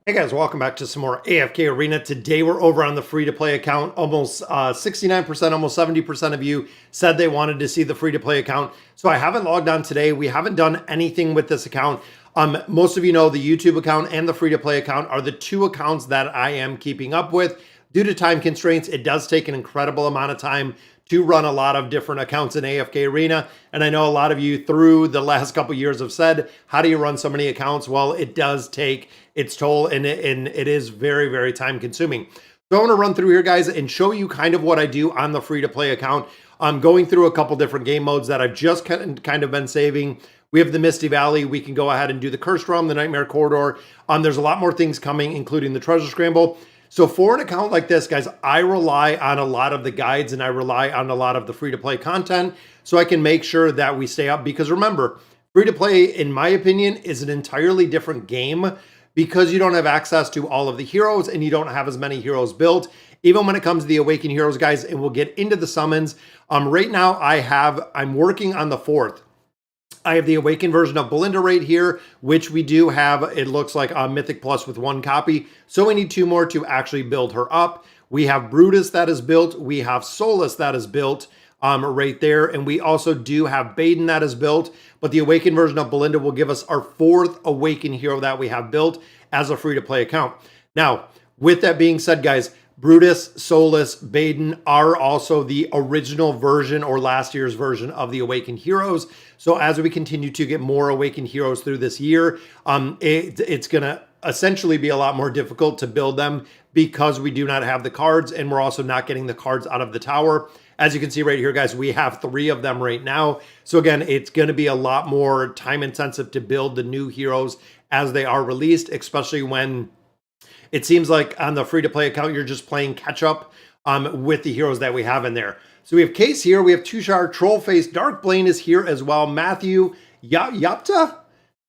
Hey guys, welcome back to some more AFK Arena. Today we're over on the free-to-play account. Almost 69%, almost 70% of you said they wanted to see the free-to-play account. So I haven't logged on today. We haven't done anything with this account. Most of you know the YouTube account and the free-to-play account are the two accounts that I am keeping up with. Due to time constraints, it does take an incredible amount of time to run a lot of different accounts in AFK Arena. And I know a lot of you through the last couple years have said, how do you run so many accounts? Well, it does take its toll and it is very, very time consuming. So I want to run through here, guys, and show you kind of what I do on the free-to-play account. I'm going through a couple different game modes that I've just kind of been saving. We have the Misty Valley. We can go ahead and do the Cursed Realm, the Nightmare Corridor. There's a lot more things coming, including the Treasure Scramble. So for an account like this, guys, I rely on a lot of the guides and I rely on a lot of the free-to-play content so I can make sure that we stay up. Because remember, free-to-play, in my opinion, is an entirely different game because you don't have access to all of the heroes and you don't have as many heroes built. Even when it comes to the Awakened Heroes, guys, and we'll get into the summons. Right now, I'm working on the 4th. I have the Awakened version of Belinda right here, which we do have, it looks like a Mythic Plus with 1 copy. So we need 2 more to actually build her up. We have Brutus that is built. We have Solus that is built right there. And we also do have Baden that is built. But the Awakened version of Belinda will give us our 4th Awakened hero that we have built as a free-to-play account. Now, with that being said, guys, Brutus, Solus, Baden are also the original version or last year's version of the Awakened Heroes. So as we continue to get more Awakened Heroes through this year, it's going to essentially be a lot more difficult to build them because we do not have the cards and we're also not getting the cards out of the tower. As you can see right here, guys, we have 3 of them right now. So again, it's going to be a lot more time intensive to build the new heroes as they are released, especially when it seems like on the free-to-play account, you're just playing catch-up with the heroes that we have in there. So we have Case here. We have Tushar, Trollface, Dark Blaine is here as well. Matthew, Yapta,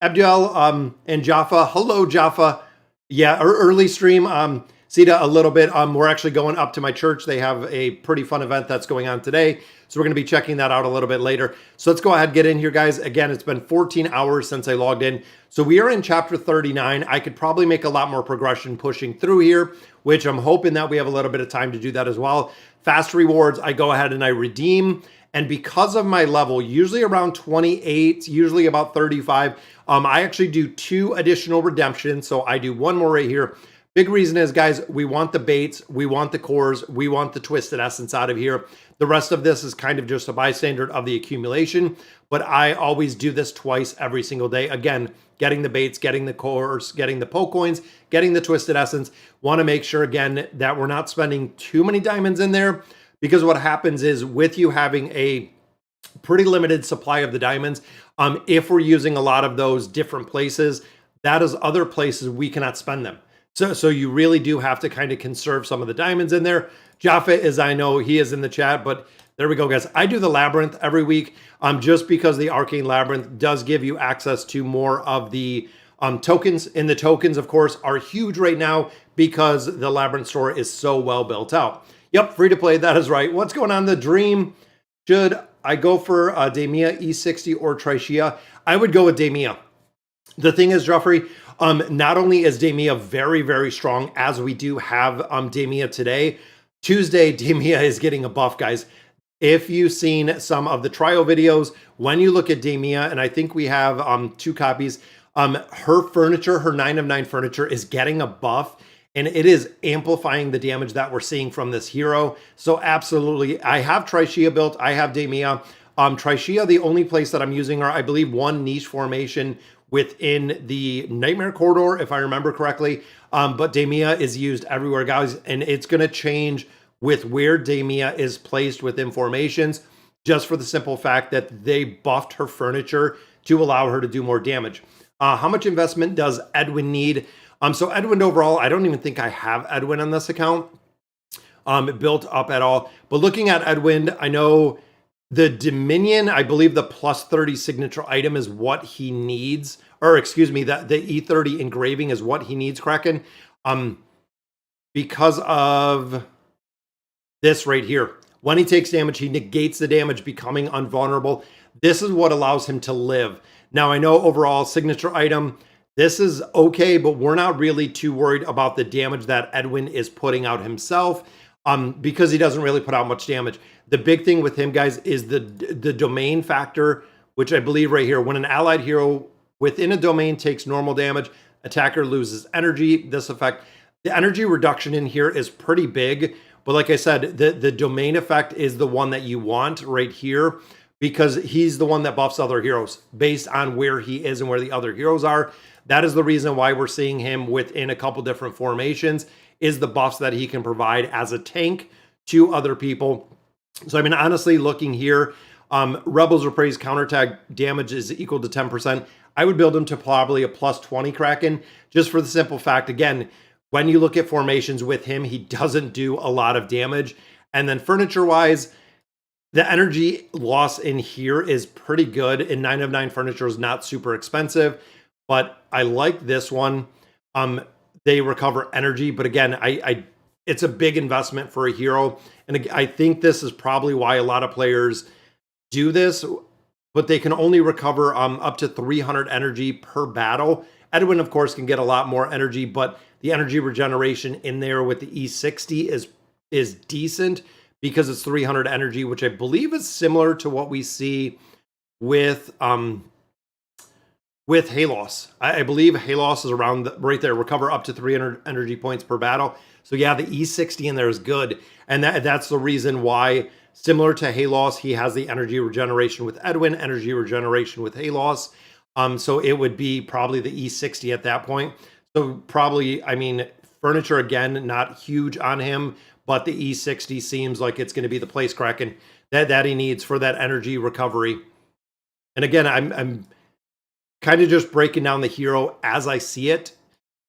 Abdul, and Jaffa. Hello, Jaffa. Yeah, early stream. Sita, a little bit. We're actually going up to my church. They have a pretty fun event that's going on today. So we're going to be checking that out a little bit later. So let's go ahead and get in here, guys. Again, it's been 14 hours since I logged in. So we are in chapter 39. I could probably make a lot more progression pushing through here, which I'm hoping that we have a little bit of time to do that as well. Fast rewards, I go ahead and I redeem. And because of my level, usually around 28, usually about 35, I actually do 2 additional redemptions. So I do 1 more right here. Big reason is, guys, we want the baits, we want the cores, we want the twisted essence out of here. The rest of this is kind of just a bystander of the accumulation, but I always do this twice every single day. Again, getting the baits, getting the cores, getting the poke coins, getting the twisted essence. Want to make sure, again, that we're not spending too many diamonds in there, because what happens is with you having a pretty limited supply of the diamonds, if we're using a lot of those different places, that is other places we cannot spend them. So you really do have to kind of conserve some of the diamonds in there. Jaffa, as I know, he is in the chat, but there we go, guys. I do the Labyrinth every week just because the Arcane Labyrinth does give you access to more of the tokens. And the tokens, of course, are huge right now because the Labyrinth store is so well built out. Yep, free to play, that is right. What's going on? The Dream, should I go for Damia, E60, or Trichia? I would go with Damia. The thing is, Joffrey, not only is Damia very, very strong, as we do have Damia today, Tuesday, Damia is getting a buff, guys. If you've seen some of the trial videos, when you look at Damia, and I think we have 2 copies, her furniture, her 9 of 9 furniture is getting a buff, and it is amplifying the damage that we're seeing from this hero. So absolutely, I have Trichia built, I have Damia. Trichia, the only place that I'm using her, I believe 1 niche formation within the Nightmare Corridor, if I remember correctly. But Damia is used everywhere, guys, and it's going to change with where Damia is placed within formations, just for the simple fact that they buffed her furniture to allow her to do more damage. How much investment does Edwin need? So Edwin overall, I don't even think I have Edwin on this account built up at all. But looking at Edwin, I know the Dominion, I believe the plus 30 signature item is what he needs, or excuse me, the E30 engraving is what he needs, Kraken, because of this right here. When he takes damage, he negates the damage, becoming invulnerable. This is what allows him to live. Now, I know overall signature item, This is okay, but we're not really too worried about the damage that Edwin is putting out himself, because he doesn't really put out much damage. The big thing with him, guys, is the domain factor, which I believe right here, when an allied hero within a domain takes normal damage, attacker loses energy. This effect, the energy reduction in here is pretty big, but like I said, the domain effect is the one that you want right here, because he's the one that buffs other heroes based on where he is and where the other heroes are. That is the reason why we're seeing him within a couple different formations, is the buffs that he can provide as a tank to other people. So I mean, honestly, looking here, Rebels Reprise counterattack damage is equal to 10%. I would build him to probably a plus 20 Kraken, just for the simple fact, again, when you look at formations with him, he doesn't do a lot of damage. And then furniture-wise, the energy loss in here is pretty good, and 9 of 9 furniture is not super expensive, but I like this one. They recover energy, but again, it's a big investment for a hero, and I think this is probably why a lot of players do this, but they can only recover up to 300 energy per battle. Edwin, of course, can get a lot more energy, but the energy regeneration in there with the E60 is decent, because it's 300 energy, which I believe is similar to what we see with Halos. I believe Halos is around right there, recover up to 300 energy points per battle. So yeah, the E60 in there is good. And that's the reason why, similar to Halos, he has the energy regeneration with Edwin, energy regeneration with Halos. So it would be probably the E60 at that point. So probably, I mean, furniture, again, not huge on him, but the E60 seems like it's going to be the place Kraken that he needs for that energy recovery. And again, I'm kind of just breaking down the hero as I see it.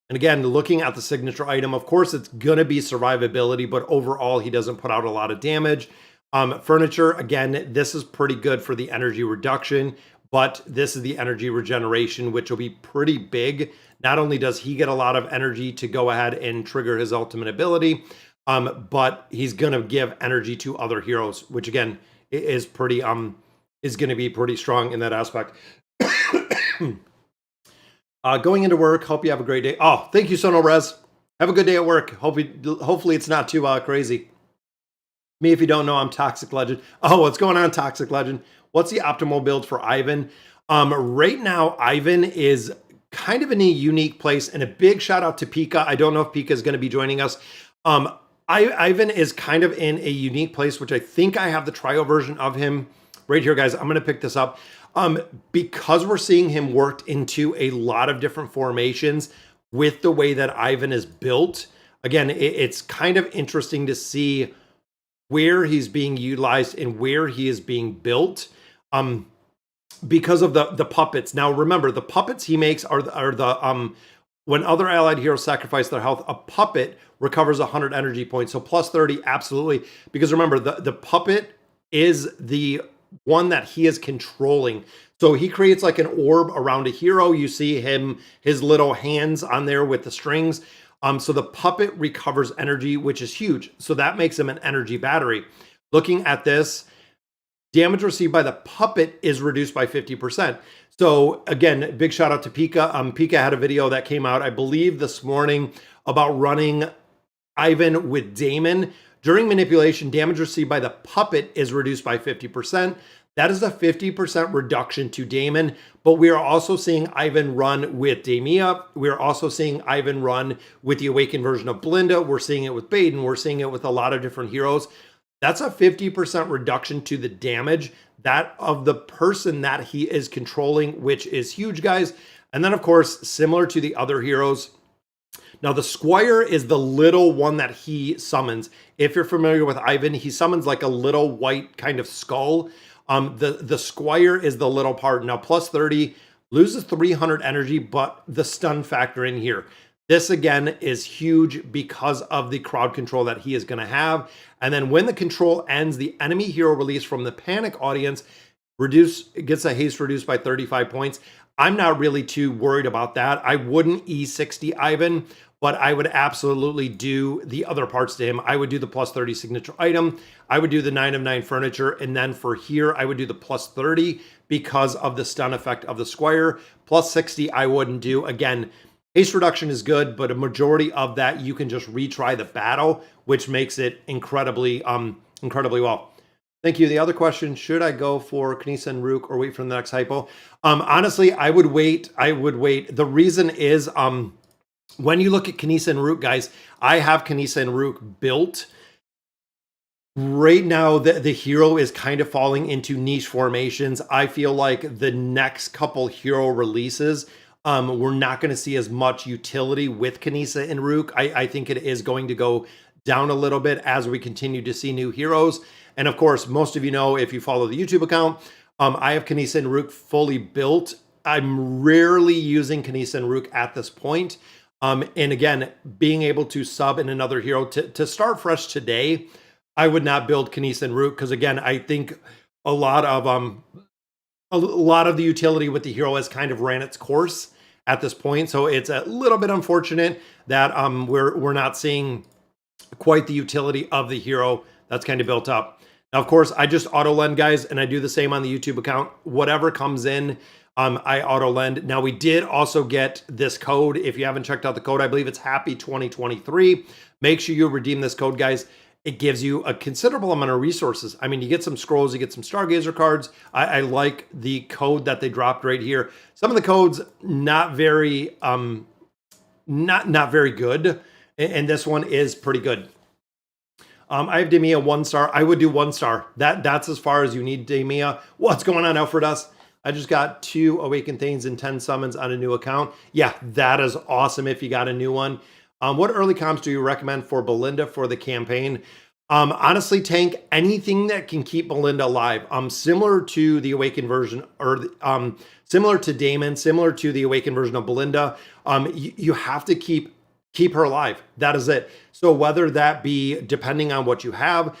And again, looking at the signature item, of course, it's going to be survivability, but overall, he doesn't put out a lot of damage. Furniture, again, this is pretty good for the energy reduction, but this is the energy regeneration, which will be pretty big. Not only does he get a lot of energy to go ahead and trigger his ultimate ability, but he's going to give energy to other heroes, which again is pretty is going to be pretty strong in that aspect. Going into work. Hope you have a great day. Oh, thank you, Sono Rez. Have a good day at work. Hopefully it's not too crazy. Me, if you don't know, I'm Toxic Legend. Oh, what's going on, Toxic Legend? What's the optimal build for Ivan? Right now, Ivan is kind of in a unique place, and a big shout out to Pika. I don't know if Pika is going to be joining us. Ivan is kind of in a unique place, which I think I have the trial version of him right here, guys. I'm going to pick this up. Because we're seeing him worked into a lot of different formations with the way that Ivan is built. Again, it's kind of interesting to see where he's being utilized and where he is being built. Because of the puppets. Now, remember, the puppets he makes are the when other allied heroes sacrifice their health, a puppet recovers 100 energy points. So plus 30, absolutely. Because remember, the puppet is the one that he is controlling. So he creates like an orb around a hero. You see his little hands on there with the strings. So the puppet recovers energy, which is huge. So that makes him an energy battery. Looking at this, damage received by the puppet is reduced by 50%. So again, big shout out to Pika. Pika had a video that came out, I believe, this morning about running Ivan with Damon. During manipulation, damage received by the puppet is reduced by 50%. That is a 50% reduction to Damon, but we are also seeing Ivan run with Damia. We are also seeing Ivan run with the awakened version of Belinda. We're seeing it with Baden. We're seeing it with a lot of different heroes. That's a 50% reduction to the damage that of the person that he is controlling, which is huge, guys. And then, of course, similar to the other heroes, now, the Squire is the little one that he summons. If you're familiar with Ivan, he summons like a little white kind of skull. The Squire is the little part. Now, plus 30, loses 300 energy, but the stun factor in here. This, again, is huge because of the crowd control that he is going to have. And then when the control ends, the enemy hero released from the panic audience gets a haste reduced by 35 points. I'm not really too worried about that. I wouldn't E60 Ivan, but I would absolutely do the other parts to him. I would do the plus 30 signature item. I would do the 9 of 9 furniture. And then for here, I would do the plus 30 because of the stun effect of the squire. Plus 60, I wouldn't do. Again, haste reduction is good, but a majority of that, you can just retry the battle, which makes it incredibly well. Thank you. The other question, should I go for Kanisa and Rook or wait for the next hypo? Honestly, I would wait. The reason is when you look at Kanisa and Rook, guys, I have Kanisa and Rook built. Right now, the hero is kind of falling into niche formations. I feel like the next couple hero releases, we're not going to see as much utility with Kanisa and Rook. I think it is going to go down a little bit as we continue to see new heroes. And of course, most of you know, if you follow the YouTube account, I have Kanisa and Rook fully built. I'm rarely using Kanisa and Rook at this point. And again, being able to sub in another hero to start fresh today, I would not build Kanisa and Rook because again, I think a lot of the utility with the hero has kind of ran its course at this point. So it's a little bit unfortunate that we're not seeing quite the utility of the hero that's kind of built up. Now, of course, I just auto lend, guys, and I do the same on the YouTube account. Whatever comes in, I auto lend. Now, we did also get this code. If you haven't checked out the code, I believe it's Happy 2023. Make sure you redeem this code, guys. It gives you a considerable amount of resources. I mean, you get some scrolls, you get some Stargazer cards. I like the code that they dropped right here. Some of the codes not very good, and this one is pretty good. I have Demia 1 star. I would do 1 star. That's as far as you need, Demia. What's going on, Alfred Us? I just got 2 Awakened Things and 10 summons on a new account. Yeah, that is awesome if you got a new one. What early comps do you recommend for Belinda for the campaign? Honestly, Tank, anything that can keep Belinda alive. Similar to the Awakened version, or similar to Damon, similar to the Awakened version of Belinda. You have to keep her alive. That is it. So whether that be, depending on what you have,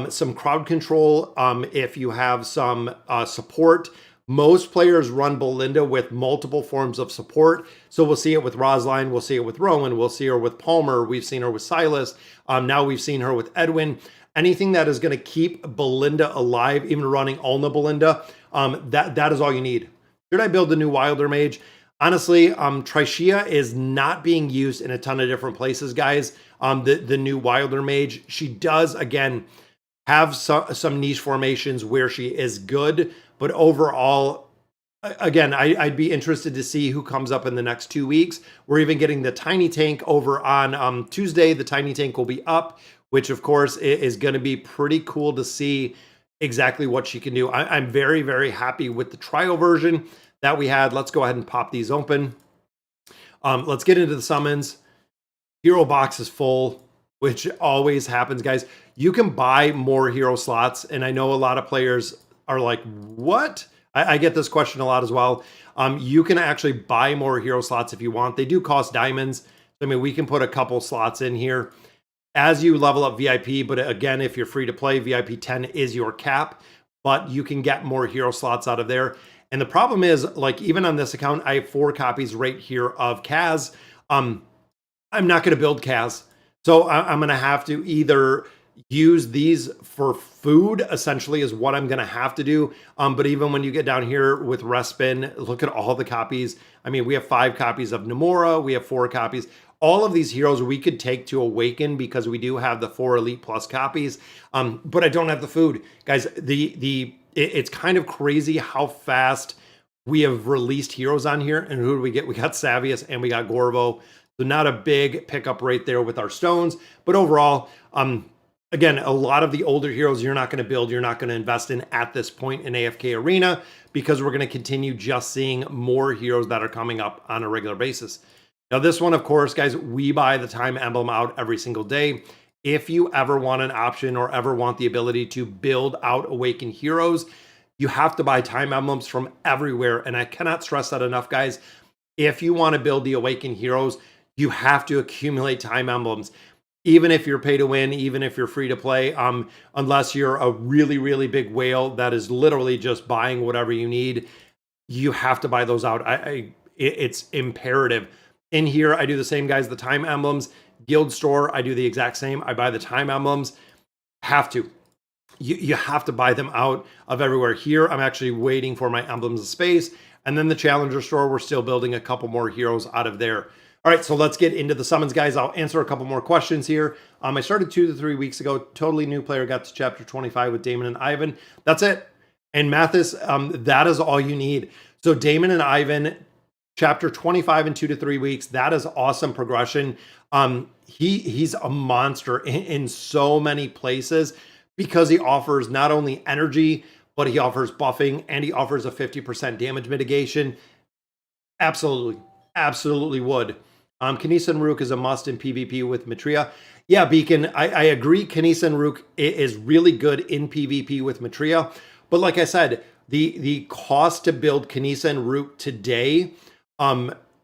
some crowd control, if you have some support. Most players run Belinda with multiple forms of support. So we'll see it with Rosline, we'll see it with Rowan, we'll see her with Palmer, we've seen her with Silas, now we've seen her with Edwin. Anything that is going to keep Belinda alive, even running Ulna Belinda, that is all you need. Should I build the new Wilder Mage? Honestly, Trishia is not being used in a ton of different places, guys. The new Wilder Mage, she does, again, have some niche formations where she is good, but overall, again, I'd be interested to see who comes up in the next 2 weeks. We're even getting the Tiny Tank over on Tuesday. The Tiny Tank will be up, which of course is going to be pretty cool to see exactly what she can do. I'm very, very happy with the trial version that we had. Let's go ahead and pop these open. Let's get into the summons. Hero box is full, which always happens, guys. You can buy more hero slots, and I know a lot of players are like, what? I get this question a lot as well. You can actually buy more hero slots if you want. They do cost diamonds. I mean, we can put a couple slots in here as you level up VIP, but again, if you're free to play, VIP 10 is your cap, but you can get more hero slots out of there. And the problem is, like, even on this account, I have 4 copies right here of Kaz. I'm not going to build Kaz. So I'm going to have to either use these for food, essentially, is what I'm going to have to do. But even when you get down here with Respin, look at all the copies. I mean, we have 5 copies of Nomura. We have 4 copies. All of these heroes we could take to Awaken because we do have the 4 Elite Plus copies. But I don't have the food. Guys, it's kind of crazy how fast we have released heroes on here. And who do we get? We got Savius and we got Gorvo. So not a big pickup right there with our stones. But overall, again, a lot of the older heroes you're not going to build, you're not going to invest in at this point in AFK Arena because we're going to continue just seeing more heroes that are coming up on a regular basis. Now this one, of course, guys, we buy the time emblem out every single day. If you ever want an option or ever want the ability to build out Awaken heroes, you have to buy time emblems from everywhere. And I cannot stress that enough, guys. If you want to build the Awaken heroes, you have to accumulate time emblems. Even if you're pay to win, even if you're free to play, unless you're a really, really big whale that is literally just buying whatever you need, you have to buy those out. It's imperative. In here, I do the same, guys, the time emblems. Guild store, I do the exact same. I buy the time emblems. Have to. You have to buy them out of everywhere. Here, I'm actually waiting for my emblems of space. And then the challenger store, we're still building a couple more heroes out of there. All right, so let's get into the summons, guys. I'll answer a couple more questions here. I started 2 to 3 weeks ago. Totally new player, got to chapter 25 with Damon and Ivan. That's it. And Mathis, that is all you need. So Damon and Ivan, chapter 25 in 2 to 3 weeks. That is awesome progression. He's a monster in so many places because he offers not only energy, but he offers buffing and he offers a 50% damage mitigation. Absolutely, absolutely would. Kanisa and Rook is a must in PvP with Matria. Yeah, Beacon, I agree. Kanisa and Rook is really good in PvP with Matria. But like I said, the cost to build Kanisa and Rook today,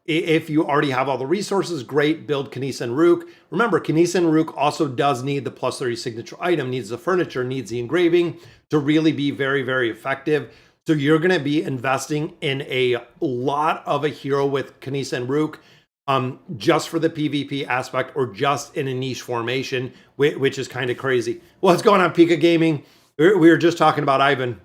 if you already have all the resources, great, build Kanisa and Rook. Remember, Kanisa and Rook also does need the plus 30 signature item, needs the furniture, needs the engraving to really be very, very effective. So you're going to be investing in a lot of a hero with Kanisa and Rook just for the PvP aspect or just in a niche formation, which is kind of crazy. What's going on, Pika Gaming? We were just talking about Ivan.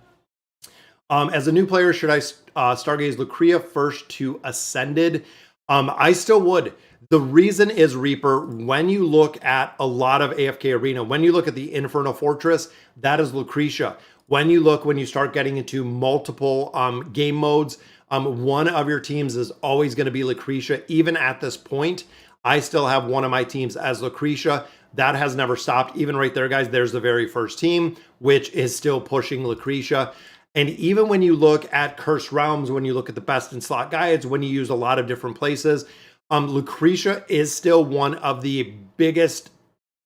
As a new player, should I Stargaze Lucria first to Ascended? I still would. The reason is, Reaper, when you look at a lot of AFK Arena, when you look at the Infernal Fortress, that is Lucretia. When you start getting into multiple game modes, one of your teams is always going to be Lucretia. Even at this point, I still have one of my teams as Lucretia. That has never stopped. Even right there, guys, there's the very first team, which is still pushing Lucretia. And even when you look at Cursed Realms, when you look at the best in slot guides, when you use a lot of different places, Lucretia is still one of the biggest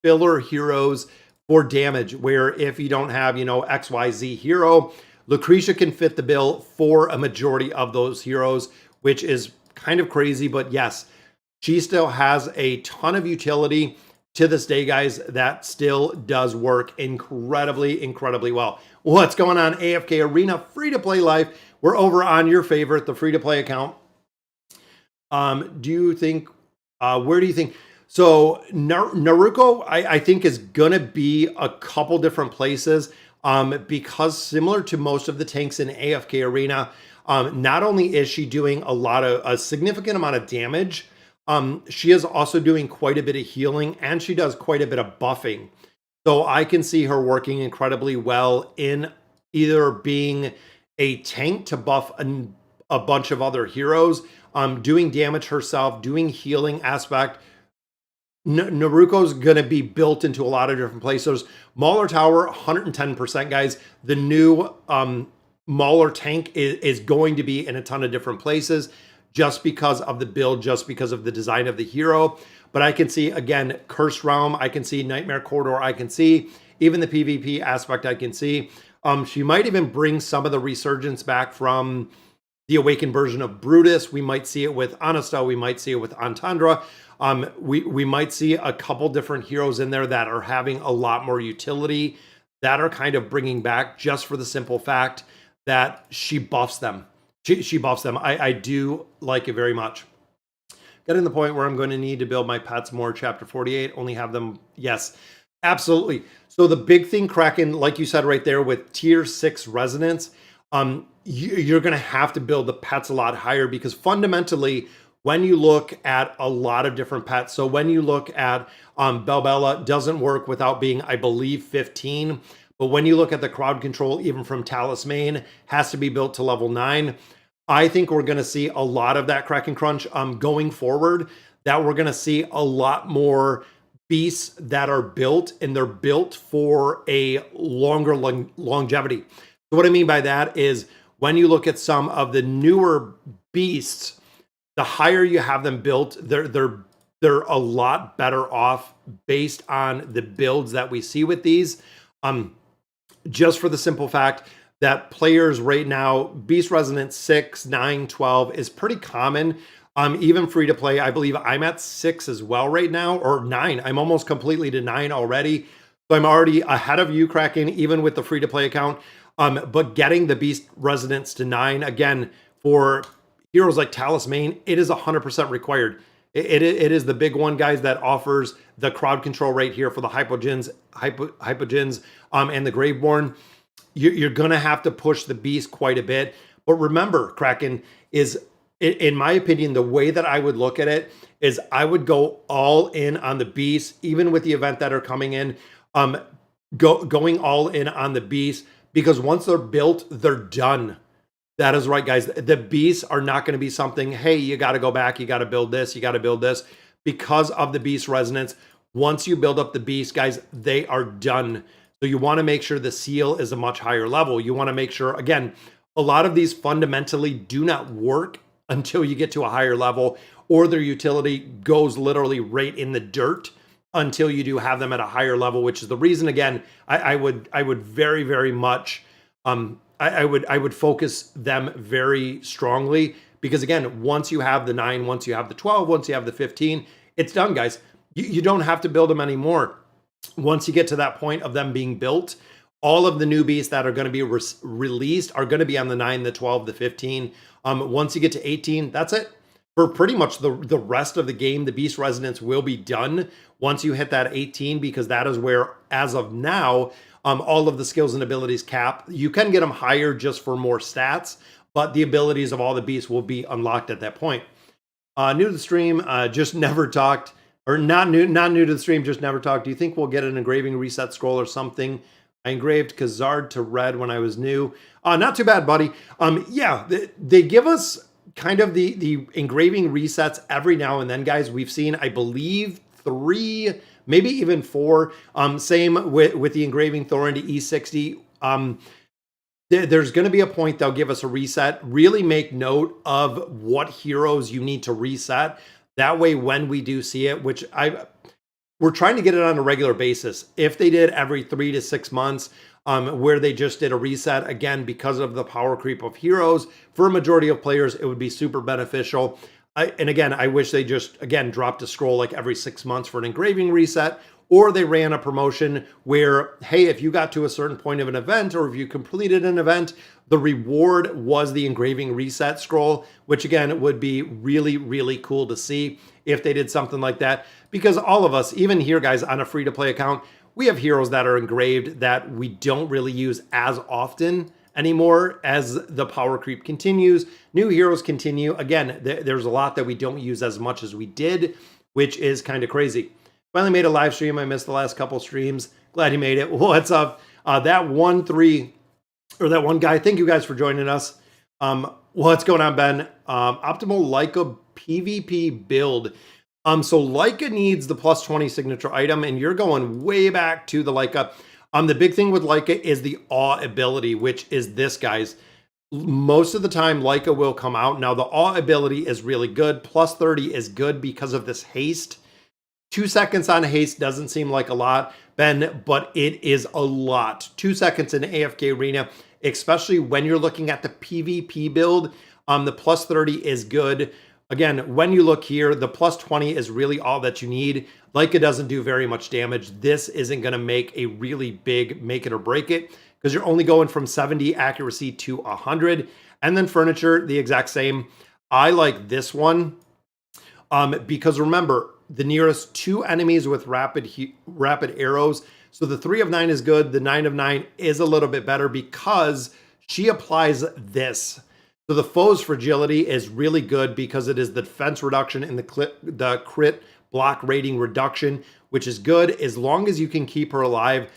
filler heroes for damage, where if you don't have, XYZ hero, Lucretia can fit the bill for a majority of those heroes, which is kind of crazy. But yes, she still has a ton of utility to this day, guys. That still does work incredibly, incredibly well. What's going on, AFK Arena free-to-play life? We're over on your favorite, the free-to-play account. Do you think, where do you think? So Naruko, I think, is going to be a couple different places because similar to most of the tanks in AFK Arena, not only is she doing a significant amount of damage, she is also doing quite a bit of healing and she does quite a bit of buffing. So I can see her working incredibly well in either being a tank to buff a bunch of other heroes, doing damage herself, doing healing aspect. Naruko's going to be built into a lot of different places. Mauler Tower, 110%, guys. The new Mauler tank is going to be in a ton of different places just because of the build, just because of the design of the hero. But I can see, again, Cursed Realm. I can see Nightmare Corridor. I can see even the PvP aspect. I can see she might even bring some of the resurgence back from the awakened version of Brutus. We might see it with Anasta. We might see it with Antandra. We might see a couple different heroes in there that are having a lot more utility, that are kind of bringing back just for the simple fact that she buffs them. She buffs them. I do like it very much. Getting the point where I'm going to need to build my pets more. Chapter 48, only have them. Yes, absolutely. So the big thing, Kraken, like you said right there with tier 6 resonance, you're going to have to build the pets a lot higher because fundamentally, when you look at a lot of different pets, so when you look at Belbella, doesn't work without being, I believe, 15. But when you look at the crowd control, even from Talisman, has to be built to level 9. I think we're going to see a lot of that Kraken Crunch going forward, that we're going to see a lot more beasts that are built, and they're built for a longer longevity. So what I mean by that is when you look at some of the newer beasts, the higher you have them built, they're a lot better off based on the builds that we see with these. Just for the simple fact that players right now, Beast Resonance 6, 9, 12 is pretty common. Even free to play, I believe I'm at 6 as well right now, or 9. I'm almost completely to 9 already. So I'm already ahead of you, Kraken, even with the free to play account. But getting the Beast Resonance to 9, again, for heroes like Talisman, it is 100% required. It is the big one, guys, that offers the crowd control right here for the Hypogens, and the Graveborn. You're going to have to push the beast quite a bit. But remember, Kraken, is, in my opinion, the way that I would look at it is I would go all in on the beast, even with the event that are coming in, going all in on the beast, because once they're built, they're done. That is right, guys. The beasts are not going to be something, hey, you got to go back, you got to build this, you got to build this. Because of the beast resonance, once you build up the beast, guys, they are done. So you want to make sure the seal is a much higher level. You want to make sure, again, a lot of these fundamentally do not work until you get to a higher level, or their utility goes literally right in the dirt until you do have them at a higher level, which is the reason, again, I would very, very much, I would focus them very strongly, because again, once you have the 9, once you have the 12, once you have the 15, it's done, guys. You don't have to build them anymore. Once you get to that point of them being built, all of the new beasts that are going to be released are going to be on the 9, the 12, the 15. Once you get to 18, that's it. For pretty much the rest of the game, the beast resonance will be done once you hit that 18, because that is where, as of now, all of the skills and abilities cap. You can get them higher just for more stats, but the abilities of all the beasts will be unlocked at that point. New to the stream, just never talked, or not new to the stream, just never talked. Do you think we'll get an engraving reset scroll or something? I engraved Khazard to red when I was new. Not too bad, buddy. Yeah, they give us kind of the engraving resets every now and then, guys. We've seen, I believe, 3, maybe even 4. Same with the engraving Thorin to E60. There's going to be a point they'll give us a reset. Really make note of what heroes you need to reset. That way, when we do see it, which we're trying to get it on a regular basis. If they did every 3 to 6 months, where they just did a reset, again, because of the power creep of heroes, for a majority of players, it would be super beneficial. And again, I wish they just, again, dropped a scroll like every 6 months for an engraving reset, or they ran a promotion where, hey, if you got to a certain point of an event, or if you completed an event, the reward was the engraving reset scroll, which again would be really, really cool to see if they did something like that. Because all of us, even here, guys, on a free-to-play account, we have heroes that are engraved that we don't really use as often anymore as the power creep continues. New heroes continue. Again, there's a lot that we don't use as much as we did, which is kind of crazy. Finally made a live stream. I missed the last couple streams. Glad you made it. What's up? That one guy, thank you guys for joining us. What's going on, Ben? Optimal Leica PvP build. So Leica needs the plus 20 signature item, and you're going way back to the Leica. The big thing with Leica is the awe ability, which is this, guys. Most of the time, Leica will come out. Now, the awe ability is really good. Plus 30 is good because of this haste. 2 seconds on haste doesn't seem like a lot, Ben, but it is a lot. 2 seconds in AFK Arena, especially when you're looking at the PvP build, the plus 30 is good. Again, when you look here, the plus 20 is really all that you need. Leica doesn't do very much damage. This isn't going to make a really big make it or break it, because you're only going from 70 accuracy to 100. And then furniture, the exact same. I like this one because remember, the nearest 2 enemies with rapid arrows. So the 3 of 9 is good. The 9 of 9 is a little bit better because she applies this. So the foe's fragility is really good because it is the defense reduction and the crit block rating reduction, which is good as long as you can keep her alive.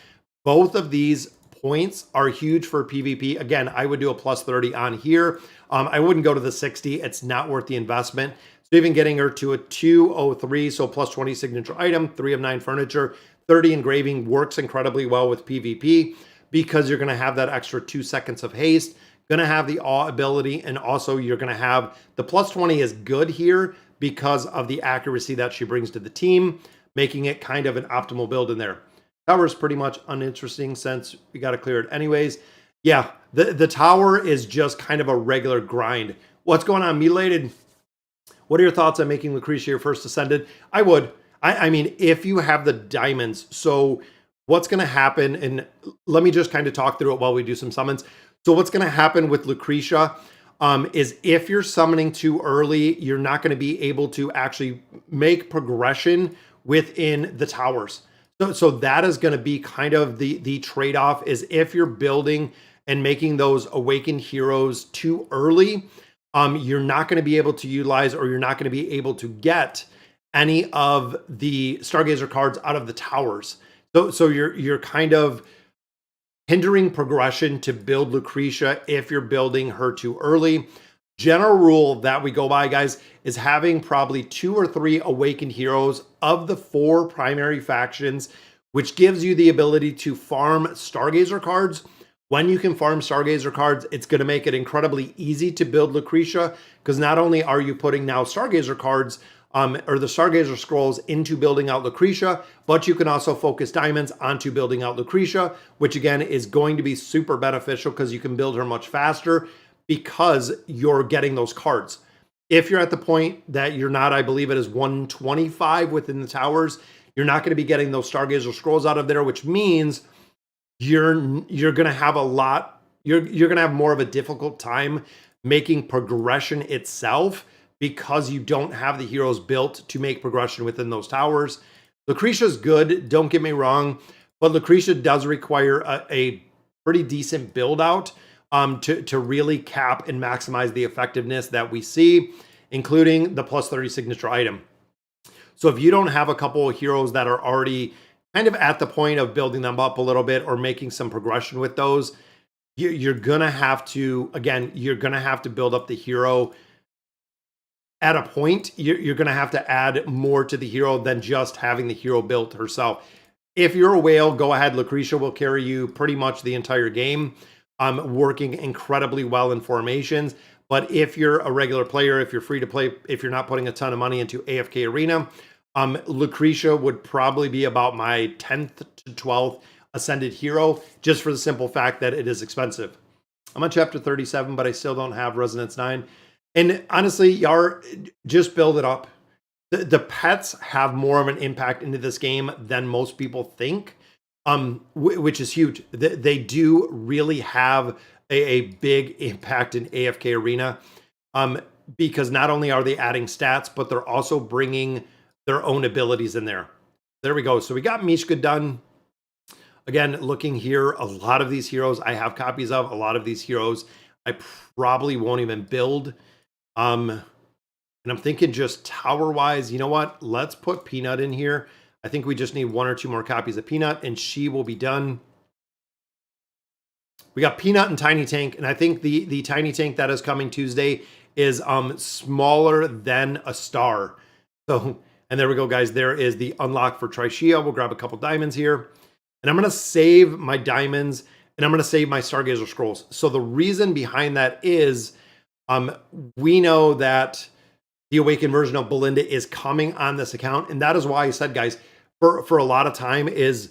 Both of these points are huge for PvP. Again, I would do a plus 30 on here. I wouldn't go to the 60. It's not worth the investment. So even getting her to a 203, so plus 20 signature item, 3 of 9 furniture, 30 engraving works incredibly well with PvP because you're going to have that extra 2 seconds of haste, going to have the awe ability, and also you're going to have the plus 20 is good here because of the accuracy that she brings to the team, making it kind of an optimal build in there. Tower is pretty much uninteresting since we got to clear it anyways. Yeah, the tower is just kind of a regular grind. What's going on, Mutilated? What are your thoughts on making Lucretia your first Ascended? I would. I mean, if you have the diamonds. So what's going to happen, and let me just kind of talk through it while we do some summons. So what's going to happen with Lucretia, is if you're summoning too early, you're not going to be able to actually make progression within the towers. So that is going to be kind of the trade-off, is if you're building and making those awakened heroes too early, you're not going to be able to utilize, or you're not going to be able to get any of the Stargazer cards out of the towers. So you're kind of hindering progression to build Lucretia if you're building her too early. General rule that we go by, guys, is having probably 2 or 3 awakened heroes of the 4 primary factions, which gives you the ability to farm Stargazer cards. When you can farm Stargazer cards, it's going to make it incredibly easy to build Lucretia, because not only are you putting now Stargazer cards or the Stargazer scrolls into building out Lucretia, but you can also focus diamonds onto building out Lucretia, which again is going to be super beneficial because you can build her much faster because you're getting those cards. If you're at the point that you're not, I believe it is 125 within the towers, you're not going to be getting those Stargazer scrolls out of there, which means you're going to have you're going to have more of a difficult time making progression itself, because you don't have the heroes built to make progression within those towers. Lucretia's good, don't get me wrong, but Lucretia does require a pretty decent build out to really cap and maximize the effectiveness that we see, including the +30 signature item. So if you don't have a couple of heroes that are already kind of at the point of building them up a little bit or making some progression with those, you're gonna have to, again, you're gonna have to build up the hero. At a point, you're going to have to add more to the hero than just having the hero built herself. If you're a whale, go ahead. Lucretia will carry you pretty much the entire game, working incredibly well in formations. But if you're a regular player, if you're free to play, if you're not putting a ton of money into AFK Arena, Lucretia would probably be about my 10th to 12th ascended hero, just for the simple fact that it is expensive. I'm on chapter 37, but I still don't have Resonance 9. And honestly, Yar, just build it up. The pets have more of an impact into this game than most people think, which is huge. They do really have a big impact in AFK Arena, because not only are they adding stats, but they're also bringing their own abilities in there. There we go. So we got Mishka done. Again, looking here, a lot of these heroes I have copies of. A lot of these heroes I probably won't even build. And I'm thinking just tower-wise, you know what? Let's put Peanut in here. I think we just need 1 or 2 more copies of Peanut, and she will be done. We got Peanut and Tiny Tank, and I think the Tiny Tank that is coming Tuesday is smaller than a star. So, and there we go, guys. There is the unlock for Trishia. We'll grab a couple diamonds here. And I'm going to save my diamonds, and I'm going to save my Stargazer scrolls. So the reason behind that is we know that the awakened version of Belinda is coming on this account. And that is why I said, guys, for a lot of time is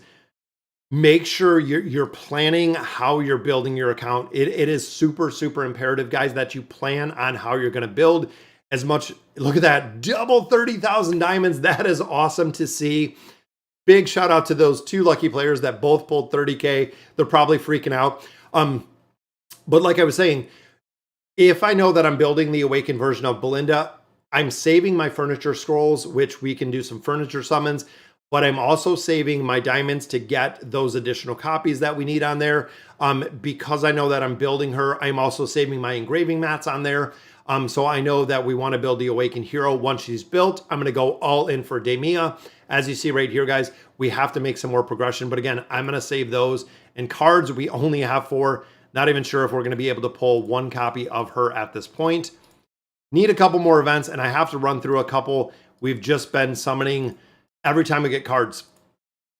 make sure you're planning how you're building your account. It is super, super imperative, guys, that you plan on how you're going to build as much. Look at that, double 30,000 diamonds. That is awesome to see. Big shout out to those 2 lucky players that both pulled 30K. They're probably freaking out. But like I was saying, if I know that I'm building the awakened version of Belinda, I'm saving my furniture scrolls, which we can do some furniture summons, but I'm also saving my diamonds to get those additional copies that we need on there. Because I know that I'm building her, I'm also saving my engraving mats on there. So I know that we want to build the awakened hero. Once she's built, I'm going to go all in for Damian. As you see right here, guys, we have to make some more progression. But again, I'm going to save those. And cards, we only have 4. Not even sure if we're going to be able to pull 1 copy of her at this point. Need a couple more events, and I have to run through a couple. We've just been summoning every time we get cards.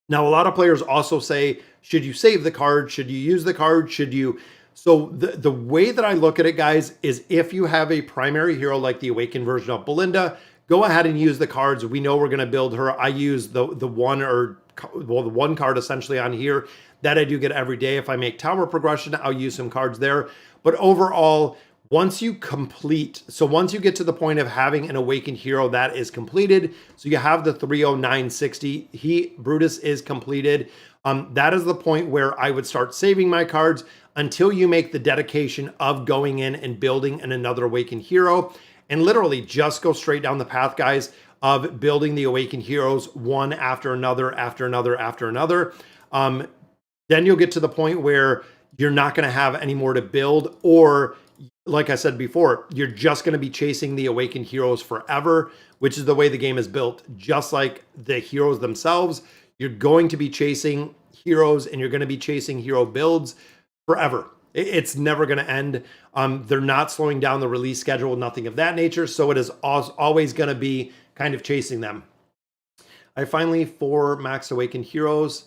Now, a lot of players also say, should you save the card? Should you use the card? Should you? So the way that I look at it, guys, is if you have a primary hero like the awakened version of Belinda, go ahead and use the cards. We know we're going to build her. I use the one card essentially on here that I do get every day. If I make tower progression, I'll use some cards there. But overall, once you complete, so once you get to the point of having an awakened hero that is completed, so you have the 30960, Brutus is completed. That is the point where I would start saving my cards until you make the dedication of going in and building another awakened hero, and literally just go straight down the path, guys, of building the awakened heroes one after another, after another, after another. Then you'll get to the point where you're not going to have any more to build, or like I said before, you're just going to be chasing the awakened heroes forever, which is the way the game is built. Just like the heroes themselves, you're going to be chasing heroes and you're going to be chasing hero builds forever. It's never going to end. They're not slowing down the release schedule, nothing of that nature. So it is always going to be kind of chasing them. I finally 4 max awakened heroes.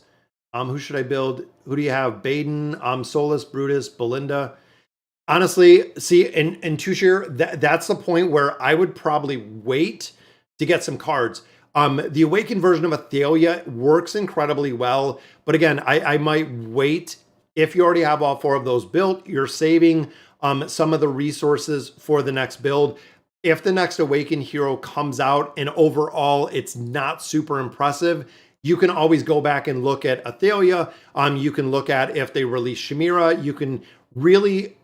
Who should I build? Who do you have? Baden, Solus, Brutus, Belinda. Honestly, see, in Tushir, that's the point where I would probably wait to get some cards. The awakened version of Athalia works incredibly well, but again, I might wait. If you already have all 4 of those built, you're saving some of the resources for the next build. If the next awakened hero comes out and overall it's not super impressive, you can always go back and look at Athalia. You can look at if they release Shamira. You can really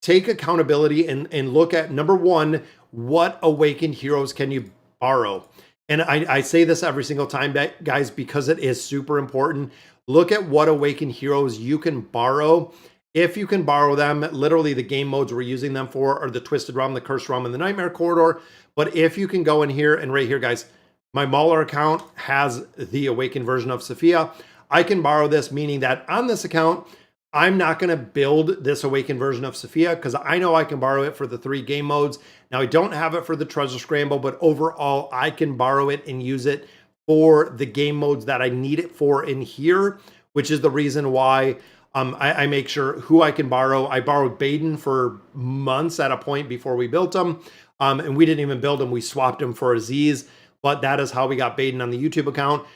take accountability and look at, number one, what awakened heroes can you borrow? And I say this every single time, guys, because it is super important. Look at what awakened heroes you can borrow. If you can borrow them, literally the game modes we're using them for are the Twisted Realm, the Cursed Realm, and the Nightmare Corridor. But if you can go in here, and right here, guys, my Mauler account has the awakened version of Sophia. I can borrow this, meaning that on this account, I'm not going to build this awakened version of Sophia because I know I can borrow it for the 3 game modes. Now, I don't have it for the Treasure Scramble, but overall, I can borrow it and use it for the game modes that I need it for in here, which is the reason why I make sure who I can borrow. I borrowed Baden for months at a point before we built him, and we didn't even build him. We swapped him for Aziz, but that is how we got Baden on the YouTube account.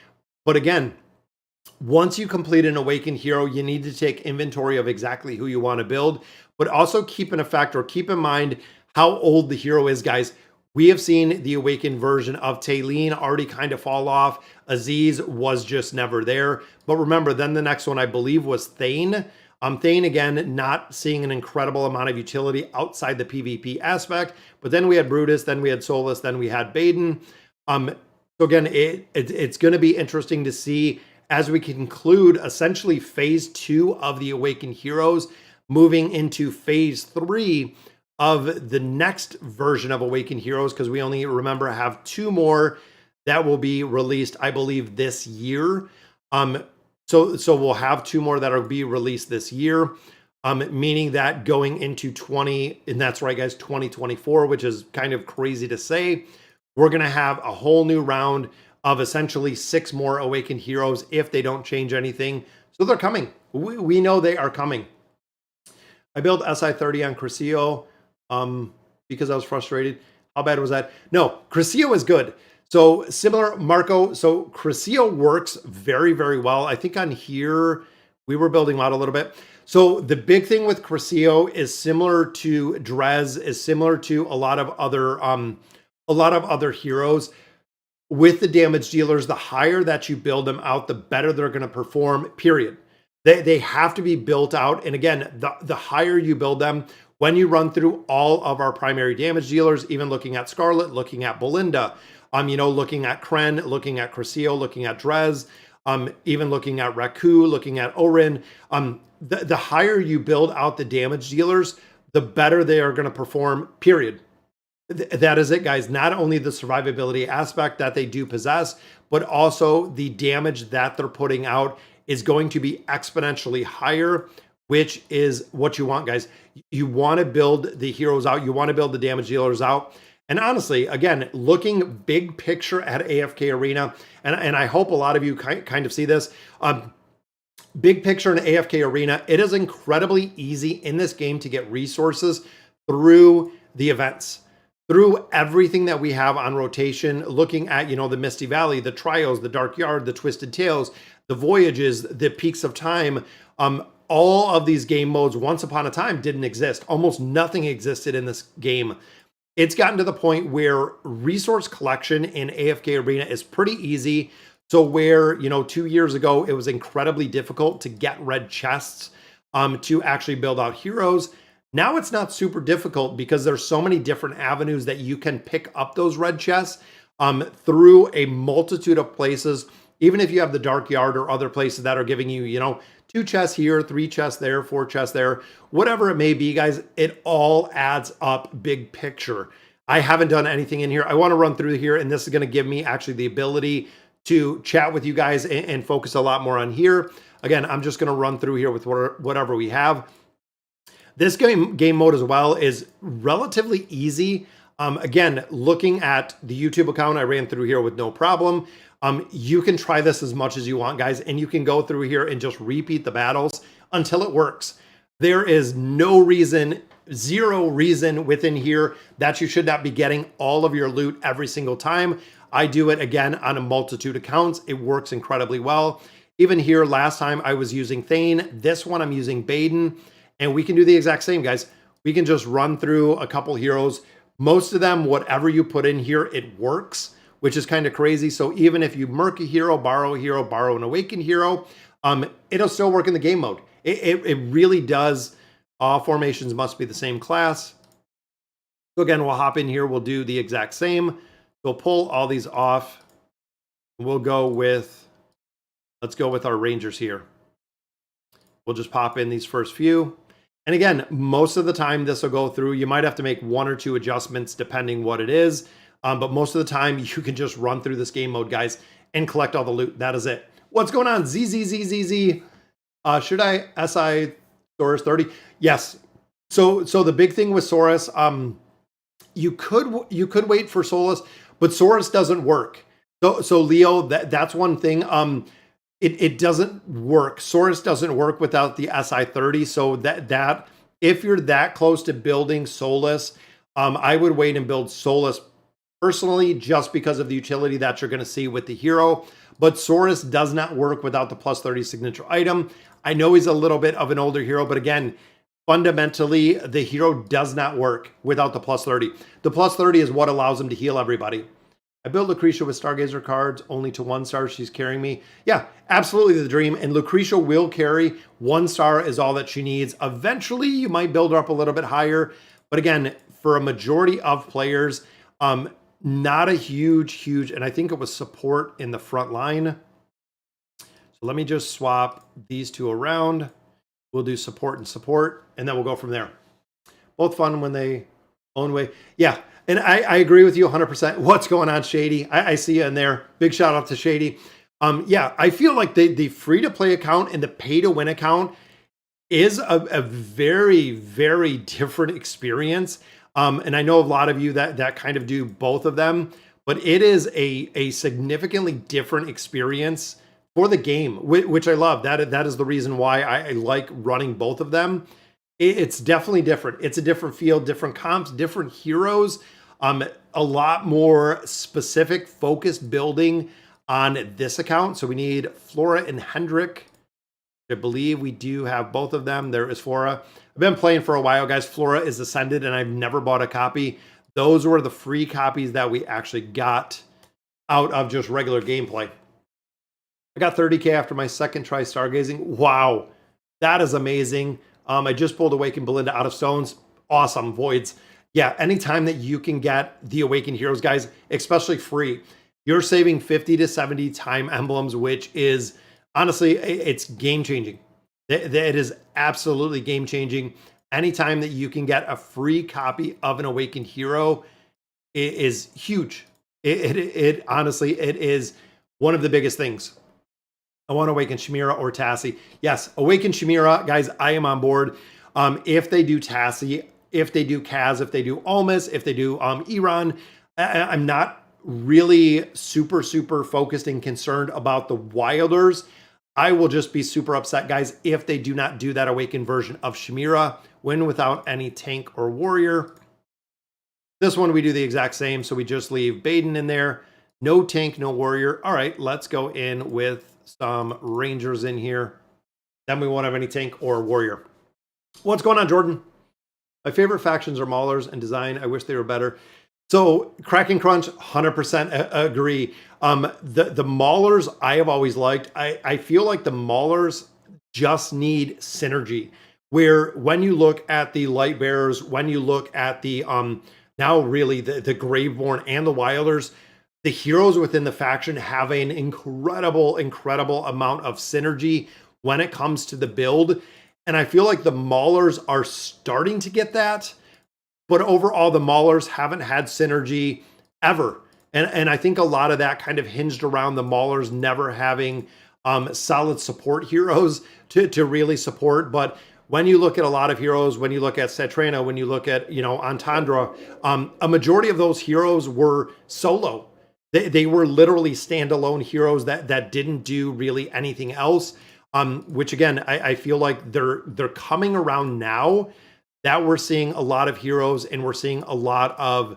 But again, once you complete an awakened hero, you need to take inventory of exactly who you want to build, but also keep in mind how old the hero is, guys. We have seen the awakened version of Taylene already kind of fall off. Aziz was just never there. But remember, then the next one, I believe, was Thane. Thane, again, not seeing an incredible amount of utility outside the PvP aspect. But then we had Brutus, then we had Solus, then we had Baden. So again, it's going to be interesting to see as we conclude essentially phase 2 of the awakened heroes, moving into phase 3 of the next version of awakened heroes, because we only, remember, have 2 more that will be released, I believe, this year. So we'll have 2 more that will be released this year, meaning that going into and that's right, guys, 2024, which is kind of crazy to say, we're going to have a whole new round of essentially 6 more awakened heroes if they don't change anything. So they're coming. We know they are coming. I built SI30 on Crescio because I was frustrated. How bad was that? No, Crescio is good. So similar, Marco. So Crescio works very, very well. I think on here, we were building out a little bit. So the big thing with Crescio is similar to Drez, is similar to a lot of other heroes. With the damage dealers, the higher that you build them out, the better they're going to perform, period. They have to be built out. And again, the higher you build them, when you run through all of our primary damage dealers, even looking at Scarlet, looking at Belinda, looking at Kren, looking at Crescio, looking at Drez, even looking at Raku, looking at Orin, the higher you build out the damage dealers, the better they are going to perform, period. That is it, guys. Not only the survivability aspect that they do possess, but also the damage that they're putting out is going to be exponentially higher, which is what you want, guys. You want to build the heroes out. You want to build the damage dealers out. And honestly, again, looking big picture at AFK Arena, and I hope a lot of you kind of see this, big picture in AFK Arena, it is incredibly easy in this game to get resources through the events, through everything that we have on rotation, looking at, the Misty Valley, the Trials, the Dark Yard, the Twisted Tales, the Voyages, the Peaks of Time, all of these game modes once upon a time didn't exist. Almost nothing existed in this game. It's gotten to the point where resource collection in AFK Arena is pretty easy. So where, 2 years ago, it was incredibly difficult to get red chests to actually build out heroes. Now it's not super difficult because there's so many different avenues that you can pick up those red chests through a multitude of places. Even if you have the Dark Yard or other places that are giving you, 2 chests here, 3 chests there, 4 chests there, whatever it may be, guys, it all adds up big picture. I haven't done anything in here. I want to run through here, and this is going to give me actually the ability to chat with you guys and focus a lot more on here. Again, I'm just going to run through here with whatever we have. This game mode as well is relatively easy. Again, looking at the YouTube account, I ran through here with no problem. You can try this as much as you want, guys, and you can go through here and just repeat the battles until it works. There is no reason, zero reason within here that you should not be getting all of your loot every single time. I do it again on a multitude of accounts. It works incredibly well. Even here, last time I was using Thane. This one I'm using Baden, and we can do the exact same, guys. We can just run through a couple heroes. Most of them, whatever you put in here, it works, which is kind of crazy. So even if you merc a hero, borrow an awakened hero, it'll still work in the game mode. It really does. All formations must be the same class. So again, we'll hop in here. We'll do the exact same. We'll pull all these off. We'll go with, let's go with our Rangers here. We'll just pop in these first few. And again, most of the time this will go through. You might have to make 1 or 2 adjustments depending what it is. But most of the time you can just run through this game mode, guys, and collect all the loot. That is it. What's going on? ZZZZZ. Should I SI Saurus 30? Yes. So the big thing with Saurus, you could wait for Solus, but Saurus doesn't work. So Leo, that's one thing. It doesn't work. Saurus doesn't work without the SI 30. So that if you're that close to building Solus, I would wait and build Solus personally, just because of the utility that you're going to see with the hero. But Saurus does not work without the plus 30 signature item. I know he's a little bit of an older hero, but again, fundamentally, the hero does not work without the plus 30. The plus 30 is what allows him to heal everybody. I built Lucretia with Stargazer cards only to 1 star. She's carrying me. Yeah, absolutely the dream. And Lucretia will carry. 1 star is all that she needs. Eventually, you might build her up a little bit higher. But again, for a majority of players, not a huge, and I think it was support in the front line. So let me just swap these 2 around. We'll do support, and then we'll go from there. Both fun when they own way. Yeah, and I agree with you 100%. What's going on, Shady? I see you in there. Big shout out to Shady. Yeah, I feel like the free-to-play account and the pay-to-win account is a very, very different experience. And I know a lot of you that kind of do both of them, but it is a significantly different experience for the game, which I love. That is the reason why I like running both of them. It's definitely different. It's a different feel, different comps, different heroes, a lot more specific focused building on this account. So we need Flora and Hendrik. I believe we do have both of them. There is Flora. I've been playing for a while, guys. Flora is Ascended, and I've never bought a copy. Those were the free copies that we actually got out of just regular gameplay. I got 30K after my second try Stargazing. Wow, that is amazing. I just pulled Awakened Belinda out of stones. Awesome, Voids. Yeah, anytime that you can get the Awakened Heroes, guys, especially free, you're saving 50 to 70 time emblems, which is, honestly, it's game-changing. It is absolutely game-changing. Anytime that you can get a free copy of an Awakened Hero, it is huge. It honestly, it is one of the biggest things. I want to Awaken Chimera or Tassie. Yes, Awaken Chimera, guys, I am on board. If they do Tassie, if they do Kaz, if they do Almas, if they do Iran, I'm not really super focused and concerned about the Wilders. I will just be super upset, guys, if they do not do that Awakened version of Chimera, win without any tank or warrior. This one, we do the exact same, so we just leave Baden in there. No tank, no warrior. All right, let's go in with some Rangers in here. Then we won't have any tank or warrior. What's going on, Jordan? My favorite factions are Maulers and design. I wish they were better. So Kraken Crunch, 100% agree. The Maulers I have always liked. I feel like the Maulers just need synergy. Where when you look at the Light Bearers, when you look at the now really the Graveborn and the Wilders, the heroes within the faction have an incredible amount of synergy when it comes to the build. And I feel like the Maulers are starting to get that. But overall, the Maulers haven't had synergy ever. And I think a lot of that kind of hinged around the Maulers never having solid support heroes to really support. But when you look at a lot of heroes, when you look at Satrana, when you look at, Antandra, a majority of those heroes were solo. They were literally standalone heroes that didn't do really anything else. Which again, I feel like they're coming around now that we're seeing a lot of heroes and we're seeing a lot of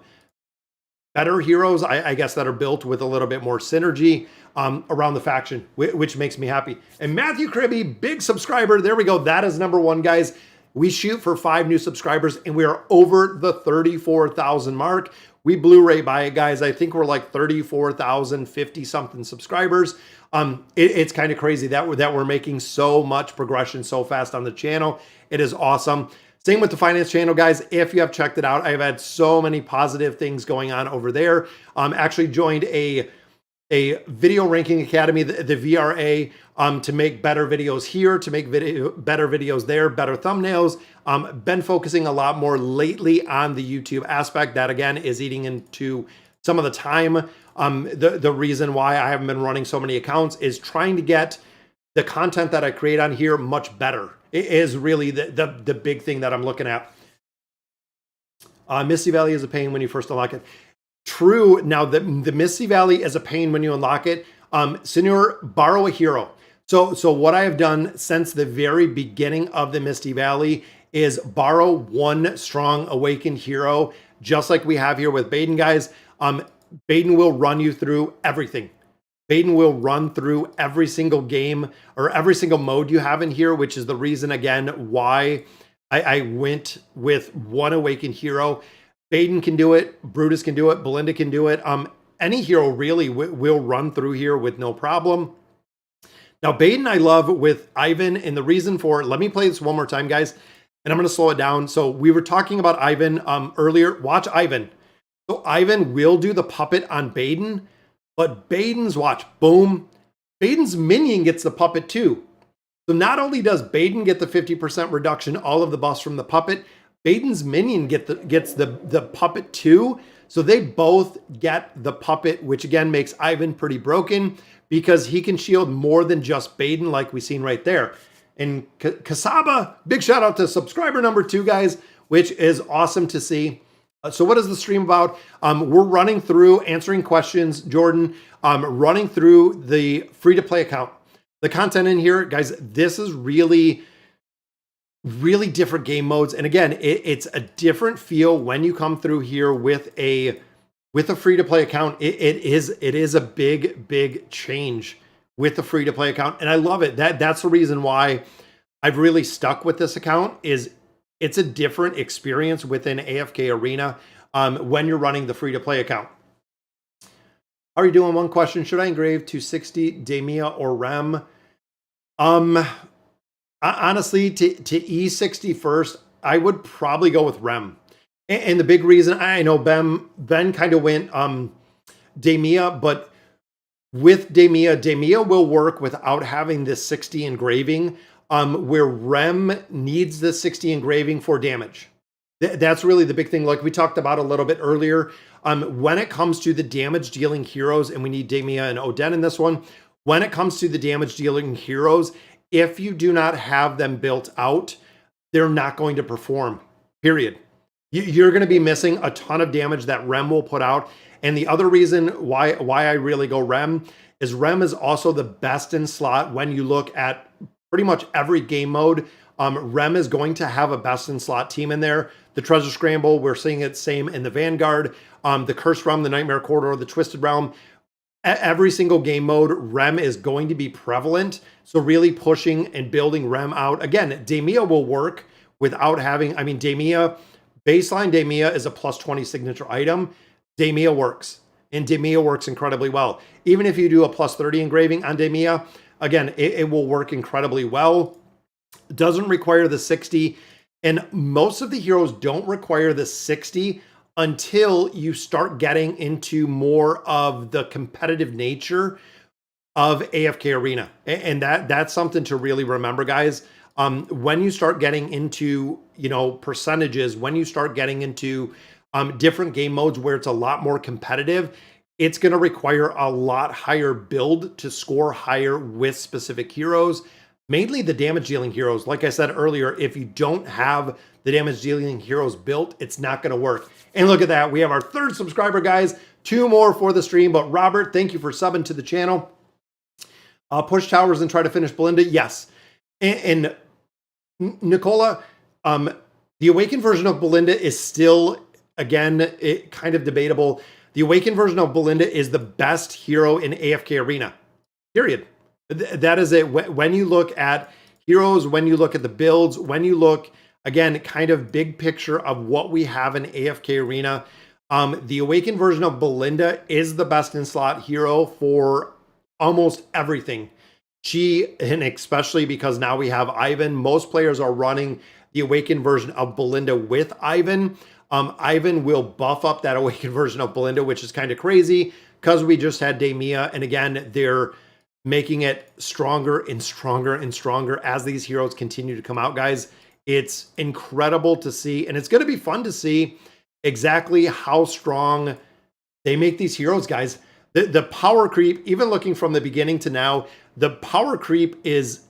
better heroes, I guess, that are built with a little bit more synergy around the faction, which makes me happy. And Matthew Cribby, big subscriber. There we go. That is number one, guys. We shoot for 5 new subscribers and we are over the 34,000 mark. We Blu-ray by it, guys. I think we're like 34,050 something subscribers. It's kind of crazy that we're making so much progression so fast on the channel. It is awesome. Same with the finance channel, guys. If you have checked it out, I've had so many positive things going on over there. Actually joined a video ranking academy, the VRA, to make better videos here, to make better videos there, better thumbnails. Been focusing a lot more lately on the YouTube aspect. That again is eating into some of the time. The reason why I haven't been running so many accounts is trying to get the content that I create on here much better. It is really the big thing that I'm looking at. Misty Valley is a pain when you first unlock it. True. Now, the Misty Valley is a pain when you unlock it. Senior, borrow a hero. So what I have done since the very beginning of the Misty Valley is borrow one strong awakened hero, just like we have here with Baden, guys. Baden will run you through everything. Baden will run through every single game or every single mode you have in here, which is the reason, again, why I went with one awakened hero. Baden can do it. Brutus can do it. Belinda can do it. Any hero really will run through here with no problem. Now, Baden I love with Ivan, and the reason for it, let me play this one more time, guys, and I'm going to slow it down. So we were talking about Ivan earlier. Watch Ivan. So Ivan will do the puppet on Baden, but Baden's, watch, boom, Baden's minion gets the puppet too. So not only does Baden get the 50% reduction, all of the buffs from the puppet, Baden's minion gets the puppet too. So they both get the puppet, which again makes Ivan pretty broken because he can shield more than just Baden like we've seen right there. And Kasaba, big shout out to subscriber number 2, guys, which is awesome to see. So what is the stream about? We're running through answering questions, Jordan, running through the free-to-play account. The content in here, guys, this is really different game modes. And again, it's a different feel when you come through here with a free-to-play account. It is a big change with the free-to-play account. And I love it. That's the reason why I've really stuck with this account is it's a different experience within AFK Arena when you're running the free-to-play account. How are you doing? One question. Should I engrave 260 Damia or Rem? Honestly, to E60 first, I would probably go with Rem. And the big reason, I know Ben kind of went Damia, but with Damia will work without having this 60 engraving, where Rem needs the 60 engraving for damage. That's really the big thing, like we talked about a little bit earlier. When it comes to the damage dealing heroes, and we need Damia and Oden in this one, when it comes to the damage dealing heroes, if you do not have them built out, they're not going to perform, period. You're going to be missing a ton of damage that Rem will put out. And the other reason why I really go Rem is also the best in slot when you look at pretty much every game mode. Rem is going to have a best in slot team in there. The Treasure Scramble, we're seeing it same in the Vanguard. The Cursed Realm, the Nightmare Corridor, the Twisted Realm. every single game mode, Rem is going to be prevalent. So really pushing and building Rem out. Again, Damia will work without having, I mean, Damia, baseline Damia is a plus 20 signature item. Damia works, and Damia works incredibly well. Even if you do a plus 30 engraving on Damia, again, it will work incredibly well. It doesn't require the 60, and most of the heroes don't require the 60 until you start getting into more of the competitive nature of AFK Arena. And that's something to really remember, guys. When you start getting into, you know, percentages, when you start getting into different game modes where it's a lot more competitive, it's going to require a lot higher build to score higher with specific heroes, mainly the damage dealing heroes. Like I said earlier, if you don't have the damage dealing heroes built, it's not going to work. And look at that. We have our 3rd subscriber, guys. 2 more for the stream. But Robert, thank you for subbing to the channel. Push towers and try to finish Belinda. Yes. And Nicola, the awakened version of Belinda is still, again, kind of debatable. The awakened version of Belinda is the best hero in AFK Arena, period. That is it. When you look at heroes, when you look at the builds, when you look, again, kind of big picture of what we have in AFK Arena, the awakened version of Belinda is the best in slot hero for almost everything. And especially because now we have Ivan, most players are running the awakened version of Belinda with Ivan. Ivan will buff up that awakened version of Belinda, which is kind of crazy because we just had Damia. And again, they're making it stronger and stronger and stronger as these heroes continue to come out, guys. It's incredible to see, and it's going to be fun to see exactly how strong they make these heroes, guys. The power creep, even looking from the beginning to now, the power creep is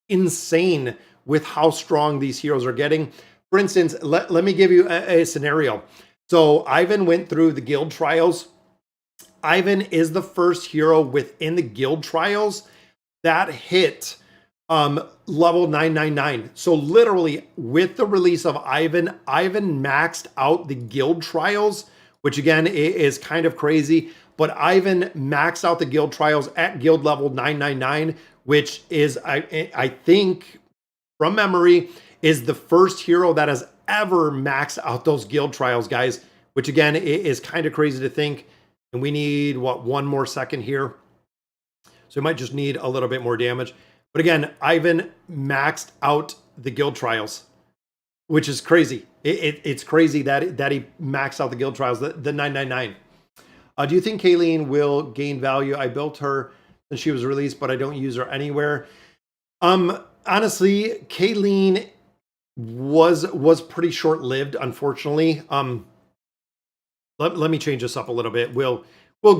insane with how strong these heroes are getting. For instance, let me give you a scenario. So Ivan went through the guild trials. Ivan is the first hero within the guild trials that hit level 999. So literally with the release of Ivan, Ivan maxed out the guild trials, which again is kind of crazy. But Ivan maxed out the guild trials at guild level 999, which is, I think, from memory, is the first hero that has ever maxed out those guild trials, guys, which again is kind of crazy to think. And we need, what, 1 more second here. So we might just need a little bit more damage. But again, Ivan maxed out the guild trials, which is crazy. It's crazy that he maxed out the guild trials, the 999. Do you think Kayleen will gain value? I built her since she was released, but I don't use her anywhere. Honestly, Kayleen was pretty short-lived, unfortunately. Let me change this up a little bit. We'll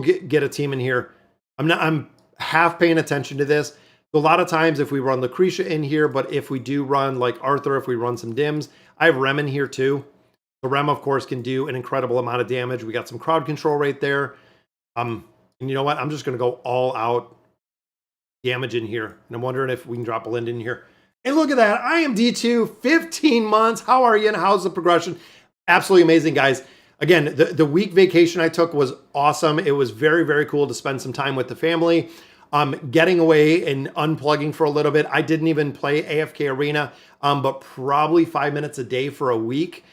get a team in here. I'm half paying attention to this. So a lot of times if we run Lucretia in here, but if we do run like Arthur, if we run some Dims, I have Rem in here too. The Rem, of course, can do an incredible amount of damage. We got some crowd control right there. And you know what? I'm just going to go all out damage in here. And I'm wondering if we can drop Belinda in here. And look at that. I am D2, 15 months. How are you and how's the progression? Absolutely amazing, guys. Again, the week vacation I took was awesome. It was very, very cool to spend some time with the family. Getting away and unplugging for a little bit. I didn't even play AFK Arena, but probably 5 minutes a day for a week.